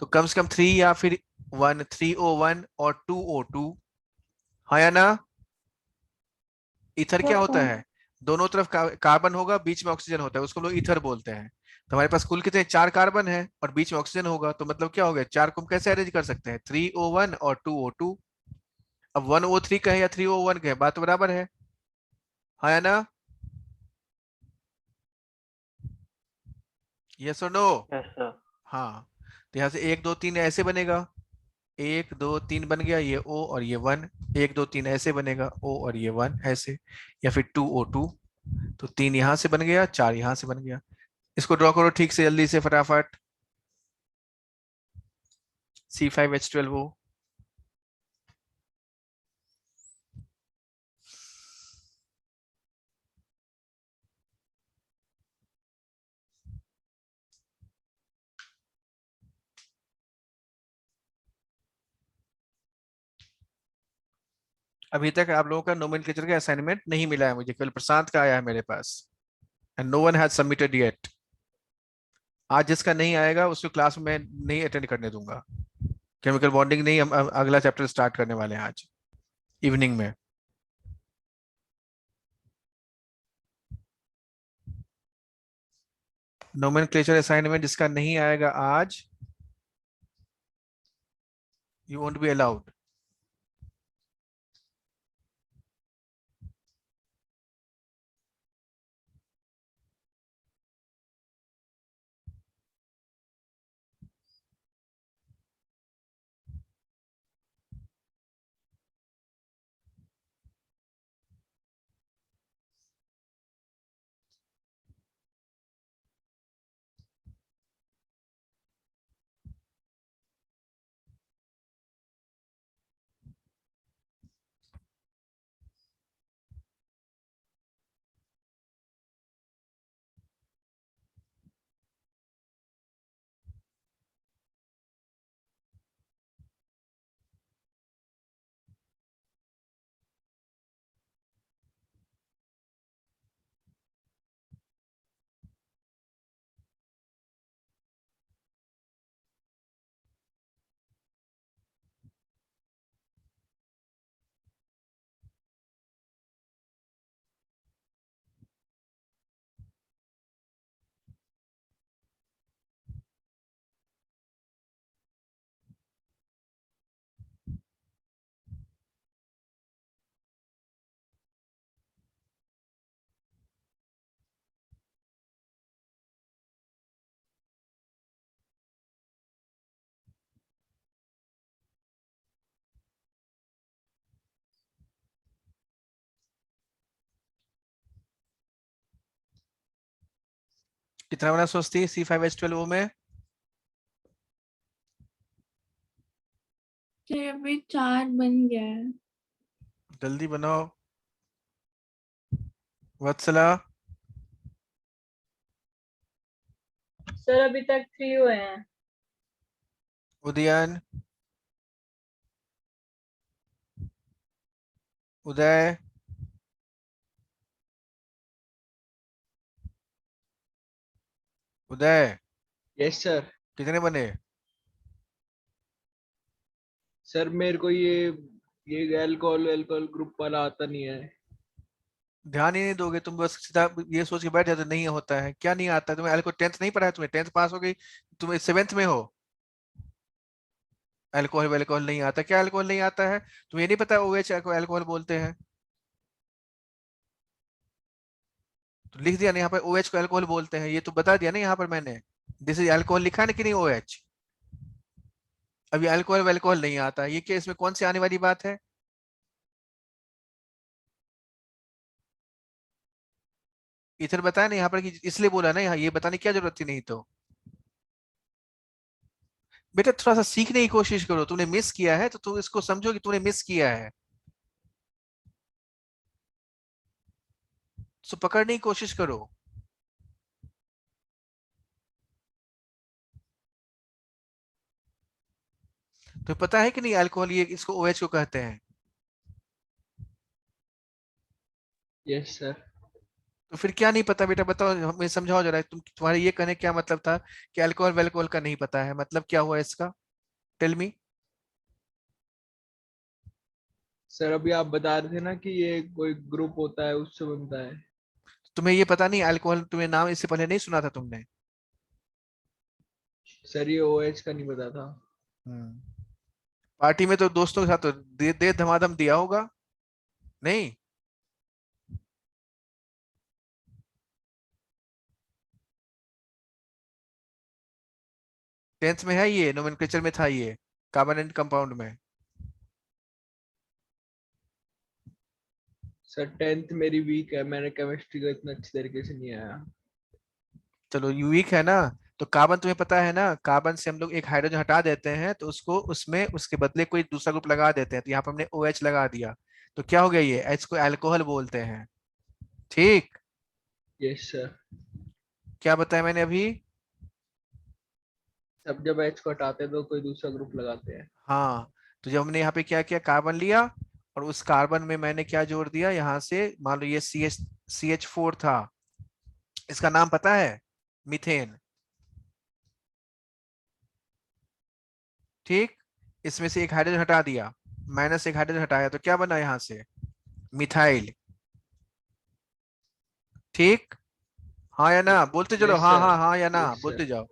तो कम से कम 3 या फिर 1, 3O1 और 2O2, हाँ या ना। ईथर क्या होता है, दोनों तरफ कार्बन होगा, बीच में ऑक्सीजन होता है, उसको लोग ईथर बोलते हैं। तो हमारे पास कुल कितने 4 कार्बन है और बीच में ऑक्सीजन होगा, तो मतलब क्या हो गया, 4 को हम कैसे अरेंज कर सकते हैं, 3O1 और 2O2। अब 1O3 कहे या 3O1 कहे, बात तो बराबर है, हाँ या ना। यस और नो। Yes sir. हाँ, तो यहाँ से 1 2 3 ऐसे बनेगा, 1 2 3 बन गया, ये O और ये 1, 1 2 3 ऐसे बनेगा, O और ये 1 ऐसे, या फिर 2O2, तो 3 यहां से बन गया, 4 यहां से बन गया। इसको ड्रॉ करो ठीक से, जल्दी से फटाफट। C5H12O, अभी तक आप लोगों का नोमेनक्लेचर का असाइनमेंट नहीं मिला है मुझे, केवल प्रशांत का आया है मेरे पास, and no one has submitted yet. आज जिसका नहीं आएगा उसको क्लास में नहीं अटेंड करने दूंगा। केमिकल बॉन्डिंग नहीं, हम अगला चैप्टर स्टार्ट करने वाले हैं आज इवनिंग में। नोमेनक्लेचर असाइनमेंट जिसका नहीं आएगा आज, यू वोंट बी अलाउड। कितना बना सोचती C5H12O में? अभी 4 बन गया है। जल्दी बनाओ वत्सला। सर अभी तक 3 हुए हैं। उदयन, उदय, उदय, यस सर। कितने बने? सर मेरे को ये अल्कोहल अल्कोहल ग्रुप वाला आता नहीं है। ध्यान ही नहीं दोगे तुम, बस सीधा ये सोच के बैठ जाते नहीं होता है, क्या नहीं आता है तुम्हें? अल्कोहल 10th नहीं पढ़ा है तुम्हें? 10th पास हो गई, तुम 7th में हो, अल्कोहल अल्कोहल नहीं आता? क्या अल्कोहल नहीं आता है तुम्हें? ये नहीं पता OH अल्कोहल बोलते हैं? तो लिख दिया ना यहाँ पर OH को अल्कोहल बोलते हैं, ये तो बता दिया ना यहाँ पर मैंने, दिस इज अल्कोहल लिखा है ना कि नहीं OH। अभी अल्कोहल वेल्कोहल नहीं आता, ये क्या इसमें कौन सी आने वाली बात है? इधर बताया ना यहाँ पर कि इसलिए बोला ना, यहाँ ये बताने की क्या जरूरत थी नहीं तो। बेटा थोड़ा सा सीखने की कोशिश करो, तूने मिस किया है तो तू इसको समझो कि तूने मिस किया है, तो पकड़ने की कोशिश करो। तो पता है कि नहीं अल्कोहल ये इसको OH को कहते हैं। Yes sir. तो फिर क्या नहीं पता बेटा, बताओ हमें समझाओ जरा, तुम्हारे ये कहने क्या मतलब था कि अल्कोहल वेल्कोहल का नहीं पता है, मतलब क्या हुआ इसका? Tell me. सर अभी आप बता रहे थे ना कि ये कोई ग्रुप होता है उससे बनता है। तुम्हें ये पता नहीं अल्कोहल, तुम्हें नाम इससे पहले नहीं सुना था तुमने? सर ये OH का नहीं पता था। पार्टी में तो दोस्तों के साथ तो दे धमाधम दिया होगा नहीं? टेंथ में है ये, नोमेनक्लेचर में था ये, कार्बन एंड कंपाउंड में। सर 10th मेरी वीक है, मैंने केमिस्ट्री का इतना अच्छी तरीके से नहीं आया। चलो वीक है ना, तो कार्बन तुम्हें पता है ना, कार्बन से हम लोग एक हाइड्रोजन हटा देते हैं तो उसको उसमें उसके बदले कोई दूसरा ग्रुप लगा देते हैं, तो यहाँ पर हमने OH लगा दिया, तो क्या हो गया, ये H को अल्कोहल बोलते हैं। ठीक, यस सर। क्या बताया मैंने अभी? सब जब H को हटाते हैं तो कोई दूसरा ग्रुप लगाते हैं। हाँ, तो जब हमने यहाँ पे क्या किया, कार्बन लिया और उस कार्बन में मैंने क्या जोड़ दिया, यहाँ से मान लो ये CH4 था, इसका नाम पता है, मीथेन। ठीक, इसमें से एक हाइड्रोजन हटा दिया, माइनस एक हाइड्रोजन हटाया, तो क्या बना यहाँ से, मिथाइल। ठीक, हाँ या ना, बोलते चलो, यस हाँ सर। हाँ हाँ या ना, यस बोलते सर। जाओ।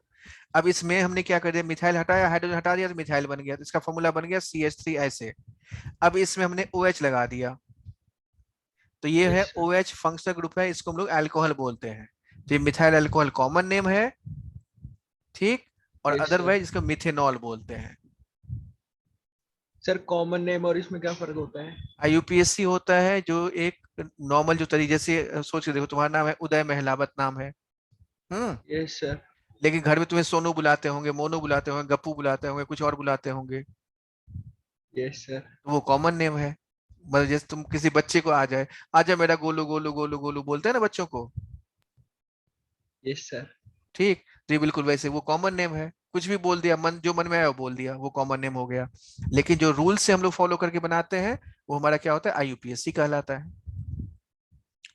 अब इसमें हमने क्या कर दिया, मिथाइल हटाया, हाइड्रोजन हटा दिया तो मिथाइल बन गया, तो इसका फॉर्मूला बन गया CH3 ऐसे। अब इसमें हमने OH लगा दिया, तो ये है yes sir. OH functional group है, इसको हम लोग अल्कोहल बोलते हैं। तो ये मिथाइल अल्कोहल कॉमन नेम है, ठीक, और यस सर। अदरवाइज इसको मिथेनॉल बोलते हैं। सर कॉमन नेम और इसमें क्या फर्क होता है? IUPAC होता है जो एक नॉर्मल जो तरीके से सोच के देखो, तुम्हारा नाम है उदय महलावत नाम है, यस सर। लेकिन घर में तुम्हें सोनू बुलाते होंगे, मोनू बुलाते होंगे, गप्पू बुलाते होंगे, कुछ और बुलाते होंगे, यस सर। तो वो कॉमन नेम है। मतलब जैसे तुम किसी बच्चे को आ जाए मेरा गोलू गोलू गोलू गोलू बोलते हैं ना बच्चों को, यस सर। ठीक, तो ये बिल्कुल वैसे वो कॉमन नेम है, कुछ भी बोल दिया, मन जो मन में आया वो बोल दिया, वो कॉमन नेम हो गया। लेकिन जो रूल से हम लोग फॉलो करके बनाते हैं वो हमारा क्या होता है, IUPAC कहलाता है।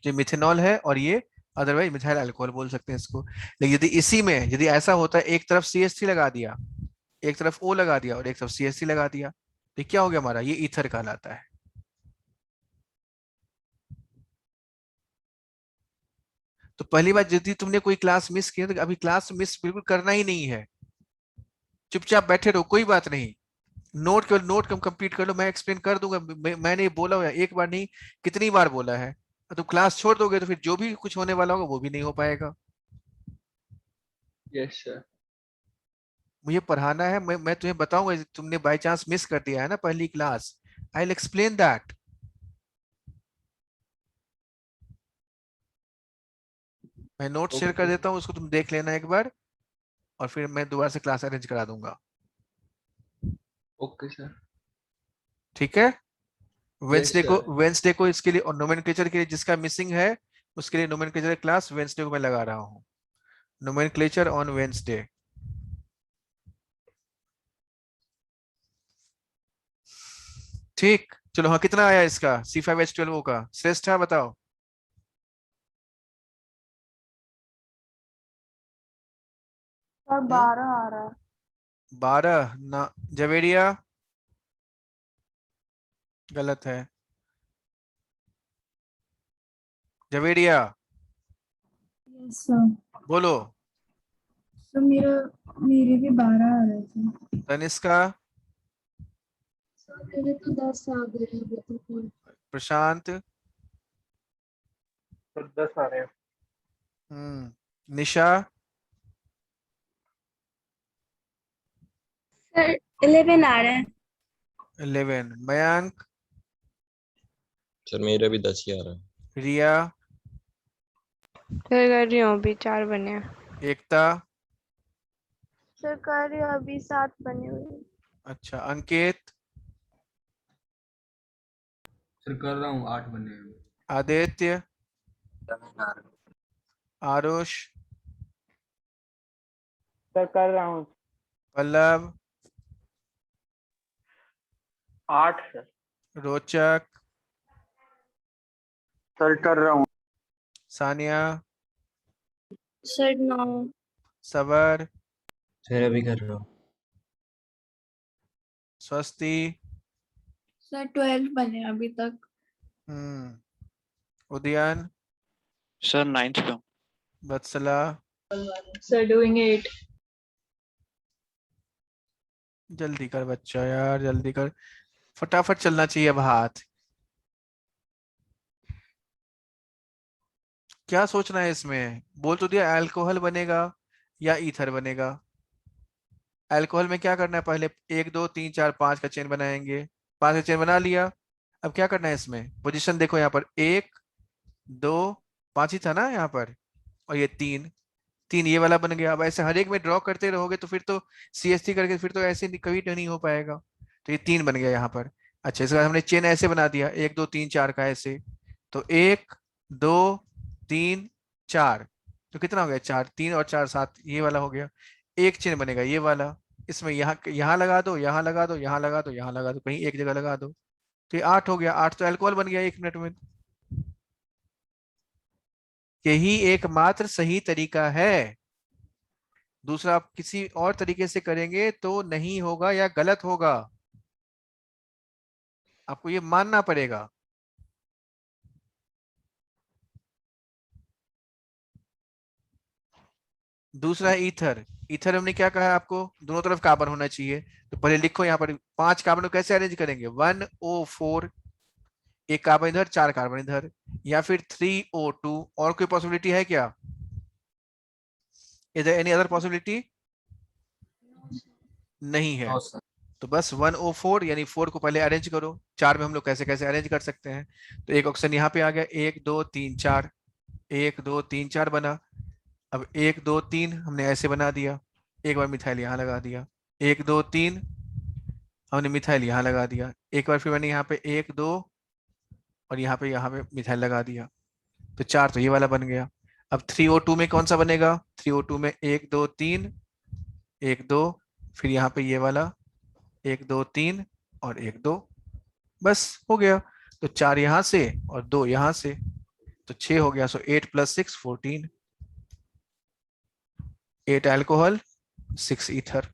जो मिथेनॉल है और ये अदरवाइज मिथाइल अल्कोहल बोल सकते हैं इसको। लेकिन यदि इसी में यदि ऐसा होता है, एक तरफ CH3 लगा दिया, एक तरफ O लगा दिया और एक तरफ CH3 लगा दिया, तो क्या हो गया हमारा, ये ईथर कहलाता है। तो पहली बात, यदि तुमने कोई क्लास मिस किया तो अभी क्लास मिस बिल्कुल करना ही नहीं है, चुपचाप बैठे रहो, कोई बात नहीं, नोट कम कंप्लीट कर लो, मैं एक्सप्लेन कर दूंगा। मैंने ये बोला हुआ है, एक बार नहीं कितनी बार बोला है, तुम क्लास छोड़ दोगे तो फिर जो भी कुछ होने वाला होगा वो भी नहीं हो पाएगा। Yes sir. मुझे पढ़ाना है, मैं तुम्हें बताऊंगा, तुमने बाय चांस मिस कर दिया है ना पहली class, I will explain that. मैं नोट शेयर कर देता हूँ, उसको तुम देख लेना एक बार, और फिर मैं दोबारा से क्लास अरेंज करा दूंगा। Okay sir. ठीक है, यस सर। वेंसडे को इसके लिए, और नोमेनक्लेचर के लिए जिसका मिसिंग है उसके लिए नोमेनक्लेचर क्लास वेंसडे को मैं लगा रहा हूँ, नोमेनक्लेचर ऑन वेंसडे। ठीक, चलो हाँ, कितना आया इसका C5H12O का, श्रेष्ठ है बताओ। सर 12 आ रहा है। 12 ना, जवेरिया गलत है, जवेरिया यस सर। बोलो। तो मेरे भी 12 आ रहे थे। तनिष्का, सर मेरे तो 10 आ गए हैं अभी तो। प्रशांत, सर 10 आ रहे हैं। निशा, सर 11 आ रहा है। 11। मयंक, सर मेरा भी 10 ही आ रहा है। रिया, सर कर रही हूँ, अभी 4 बने हैं। एकता, सर कर रही हूँ, अभी 7 बने हुए हैं। अच्छा। अंकित, सर कर रहा हूँ, 8 बने हैं। आदित्य, 7 आ रहा है। आरुष, सर कर रहा हूँ। पल्लव, 8 सर। रोचक, सर कर रहा हूँ। सानिया, सर 9। सबर, सर अभी कर रहा हूँ। स्वस्ति, सर 12 बने अभी तक। उदयन, सर 9th पे हूँ। वत्सला, सर डूइंग 8। जल्दी कर बच्चा यार, जल्दी कर, फटाफट चलना चाहिए अब हाथ। क्या सोचना है इसमें? बोल तो दिया अल्कोहल बनेगा या ईथर बनेगा। अल्कोहल में क्या करना है, पहले 1 2 3 4 5 का चेन बनाएंगे। 5 का चेन बना लिया। अब क्या करना है इसमें, पोजीशन देखो यहाँ पर 1 2 5 ही था ना यहाँ पर, और ये 3 3 ये वाला बन गया। अब ऐसे हर एक में ड्रॉ करते रहोगे तो फिर तो CH3 करके फिर तो ऐसे कभी नहीं हो पाएगा। तो ये 3 बन गया यहाँ पर। अच्छा, इसके बाद हमने चेन ऐसे बना दिया 1 2 3 4 का ऐसे। तो 1 2 3 4, तो कितना हो गया 4, 3 और 4 7, ये वाला हो गया। एक चेन बनेगा ये वाला, इसमें यहाँ लगा दो, यहाँ लगा दो, यहाँ लगा दो, यहाँ लगा दो, कहीं एक जगह लगा दो। तो ये 8 हो गया। 8 तो अल्कोहल बन गया 1 मिनट में। यही एकमात्र सही तरीका है। दूसरा आप किसी और तरीके से करेंगे तो नहीं होगा या गलत होगा, आपको ये मानना पड़ेगा। दूसरा ईथर। ईथर हमने क्या कहा आपको, दोनों तरफ कार्बन होना चाहिए। तो पहले लिखो यहाँ पर 5 कार्बन को कैसे अरेंज करेंगे, 1O4, एक कार्बन इधर 4 कार्बन इधर, या फिर 3O2। और कोई पॉसिबिलिटी है क्या? Is there any other possibility? नहीं है। No sir. तो बस 1O4 यानी 4 को पहले अरेंज करो। 4 में हम लोग कैसे कैसे अरेंज कर सकते हैं। तो एक ऑप्शन यहाँ पे आ गया 1 2 3 4, 1 2 3 4 बना। अब 1 2 3 हमने ऐसे बना दिया, एक बार मिथाइल यहाँ लगा दिया, 1 2 3 हमने मिथाइल यहाँ लगा दिया, एक बार फिर मैंने यहाँ पे 1 2 और यहाँ पे मिथाइल लगा दिया। तो 4 तो ये वाला बन गया। अब 3O2 में कौन सा बनेगा, 3O2 में 1 2 3 1 2, फिर यहाँ पे ये वाला 1 2 3 और 1 2, बस हो गया। तो 4 यहाँ से और 2 यहाँ से, तो 6 हो गया। सो 8 + 6 14, 8 अल्कोहल 6 ईथर,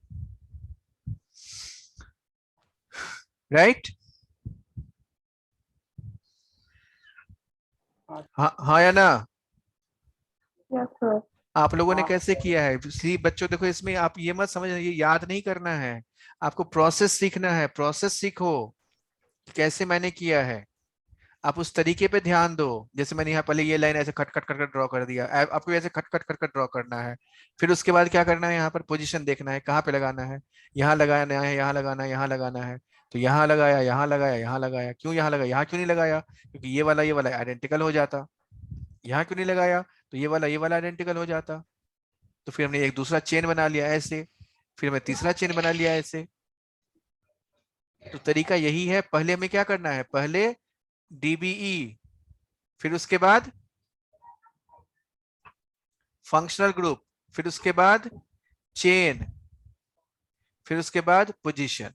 राइट। हाँ या ना? Yes sir. आप लोगों ने कैसे किया है? इसलिए बच्चों देखो, इसमें आप ये मत समझ, ये याद नहीं करना है, आपको प्रोसेस सीखना है। प्रोसेस सीखो कैसे मैंने किया है, आप उस तरीके पे ध्यान दो। जैसे मैंने यहाँ पहले ये लाइन ऐसे खट खट कर ड्रॉ कर दिया, आपको ऐसे खट खट कर ड्रॉ करना है। फिर उसके बाद क्या करना है, यहाँ पर पोजीशन देखना है कहाँ पे लगाना है। यहाँ लगाना है, यहाँ लगाना है, यहाँ लगाना है। तो यहाँ लगाया, यहाँ लगाया, यहाँ लगाया। क्यों यहाँ लगाया, यहाँ क्यों नहीं लगाया? क्योंकि ये वाला आइडेंटिकल हो जाता। यहाँ क्यों नहीं लगाया? तो ये वाला आइडेंटिकल हो जाता। तो फिर हमने एक दूसरा चेन बना लिया ऐसे, फिर मैं तीसरा चेन बना लिया ऐसे। तो तरीका यही है। पहले हमें क्या करना है, पहले DBE, फिर उसके बाद फंक्शनल ग्रुप, फिर उसके बाद चेन, फिर उसके बाद पोजीशन।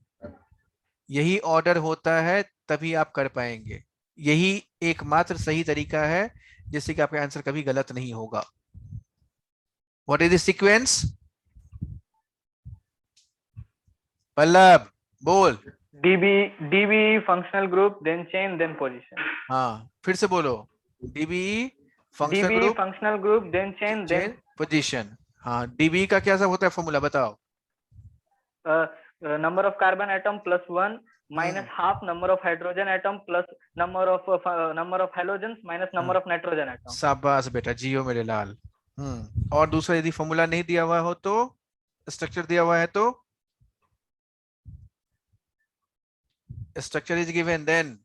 यही ऑर्डर होता है, तभी आप कर पाएंगे। यही एकमात्र सही तरीका है जिससे कि आपका आंसर कभी गलत नहीं होगा। What is the sequence? Pallav बोल। DB functional group, then chain, then position. हाँ, फिर से बोलो। DBE functional DB group, functional group, then chain, then chain, position. हाँ, DBE का क्या सब होता है फॉर्मूला बताओ। number of carbon atom plus 1 minus half number of hydrogen atom plus number of halogens minus number of nitrogen atom. शाबाश बेटा, जियो मेरे लाल। और दूसरा यदि फॉर्मूला नहीं दिया हुआ हो तो, स्ट्रक्चर दिया हुआ है तो, स्ट्रक्चर इज गिवन, देन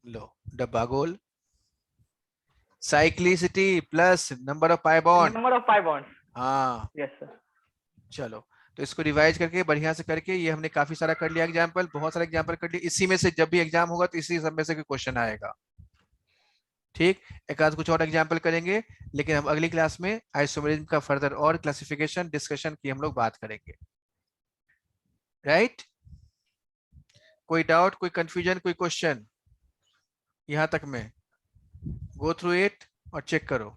लो डब्बा गोल, cyclicity plus number of pi bond, number of pi bond. हाँ यस सर। चलो, तो इसको रिवाइज करके बढ़िया से करके, ये हमने काफी सारा कर लिया एग्जाम्पल, बहुत सारे एग्जाम्पल कर लिए, इसी में से जब भी एग्जाम होगा तो इसी सब में से कोई क्वेश्चन आएगा। ठीक, एक आध कुछ और एग्जाम्पल करेंगे, लेकिन हम अगली क्लास में आइसोमेरिज्म का फर्दर और क्लासिफिकेशन डिस्कशन की हम लोग बात करेंगे। राइट, कोई डाउट, कोई कंफ्यूजन, कोई क्वेश्चन यहां तक में? गो थ्रू इट और चेक करो।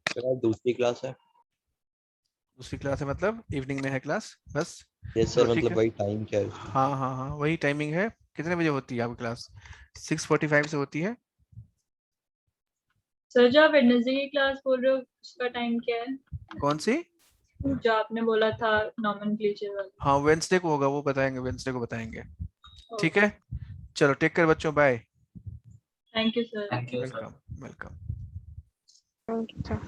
सर दूसरी क्लास है? दूसरी क्लास है मतलब इवनिंग में है क्लास बस? यस चलो सर, ठीक मतलब है, वही टाइम क्या है उसकी? हाँ हाँ हाँ वही टाइमिंग है। कितने बजे होती है आपकी क्लास? 6:45 से होती है। सर जो आप वेडनेसडे की क्लास बोल रहे हो उसका टाइम क्या है? कौन सी? जो आपने बोला था नॉमेनक्लेचर वाला। हाँ वेंसडे को होगा, वो बताएंगे, वेंसडे को बताएंगे। ठीक है, चलो टेक केयर बच्चों, bye. Thank you sir. Welcome welcome. अच्छा।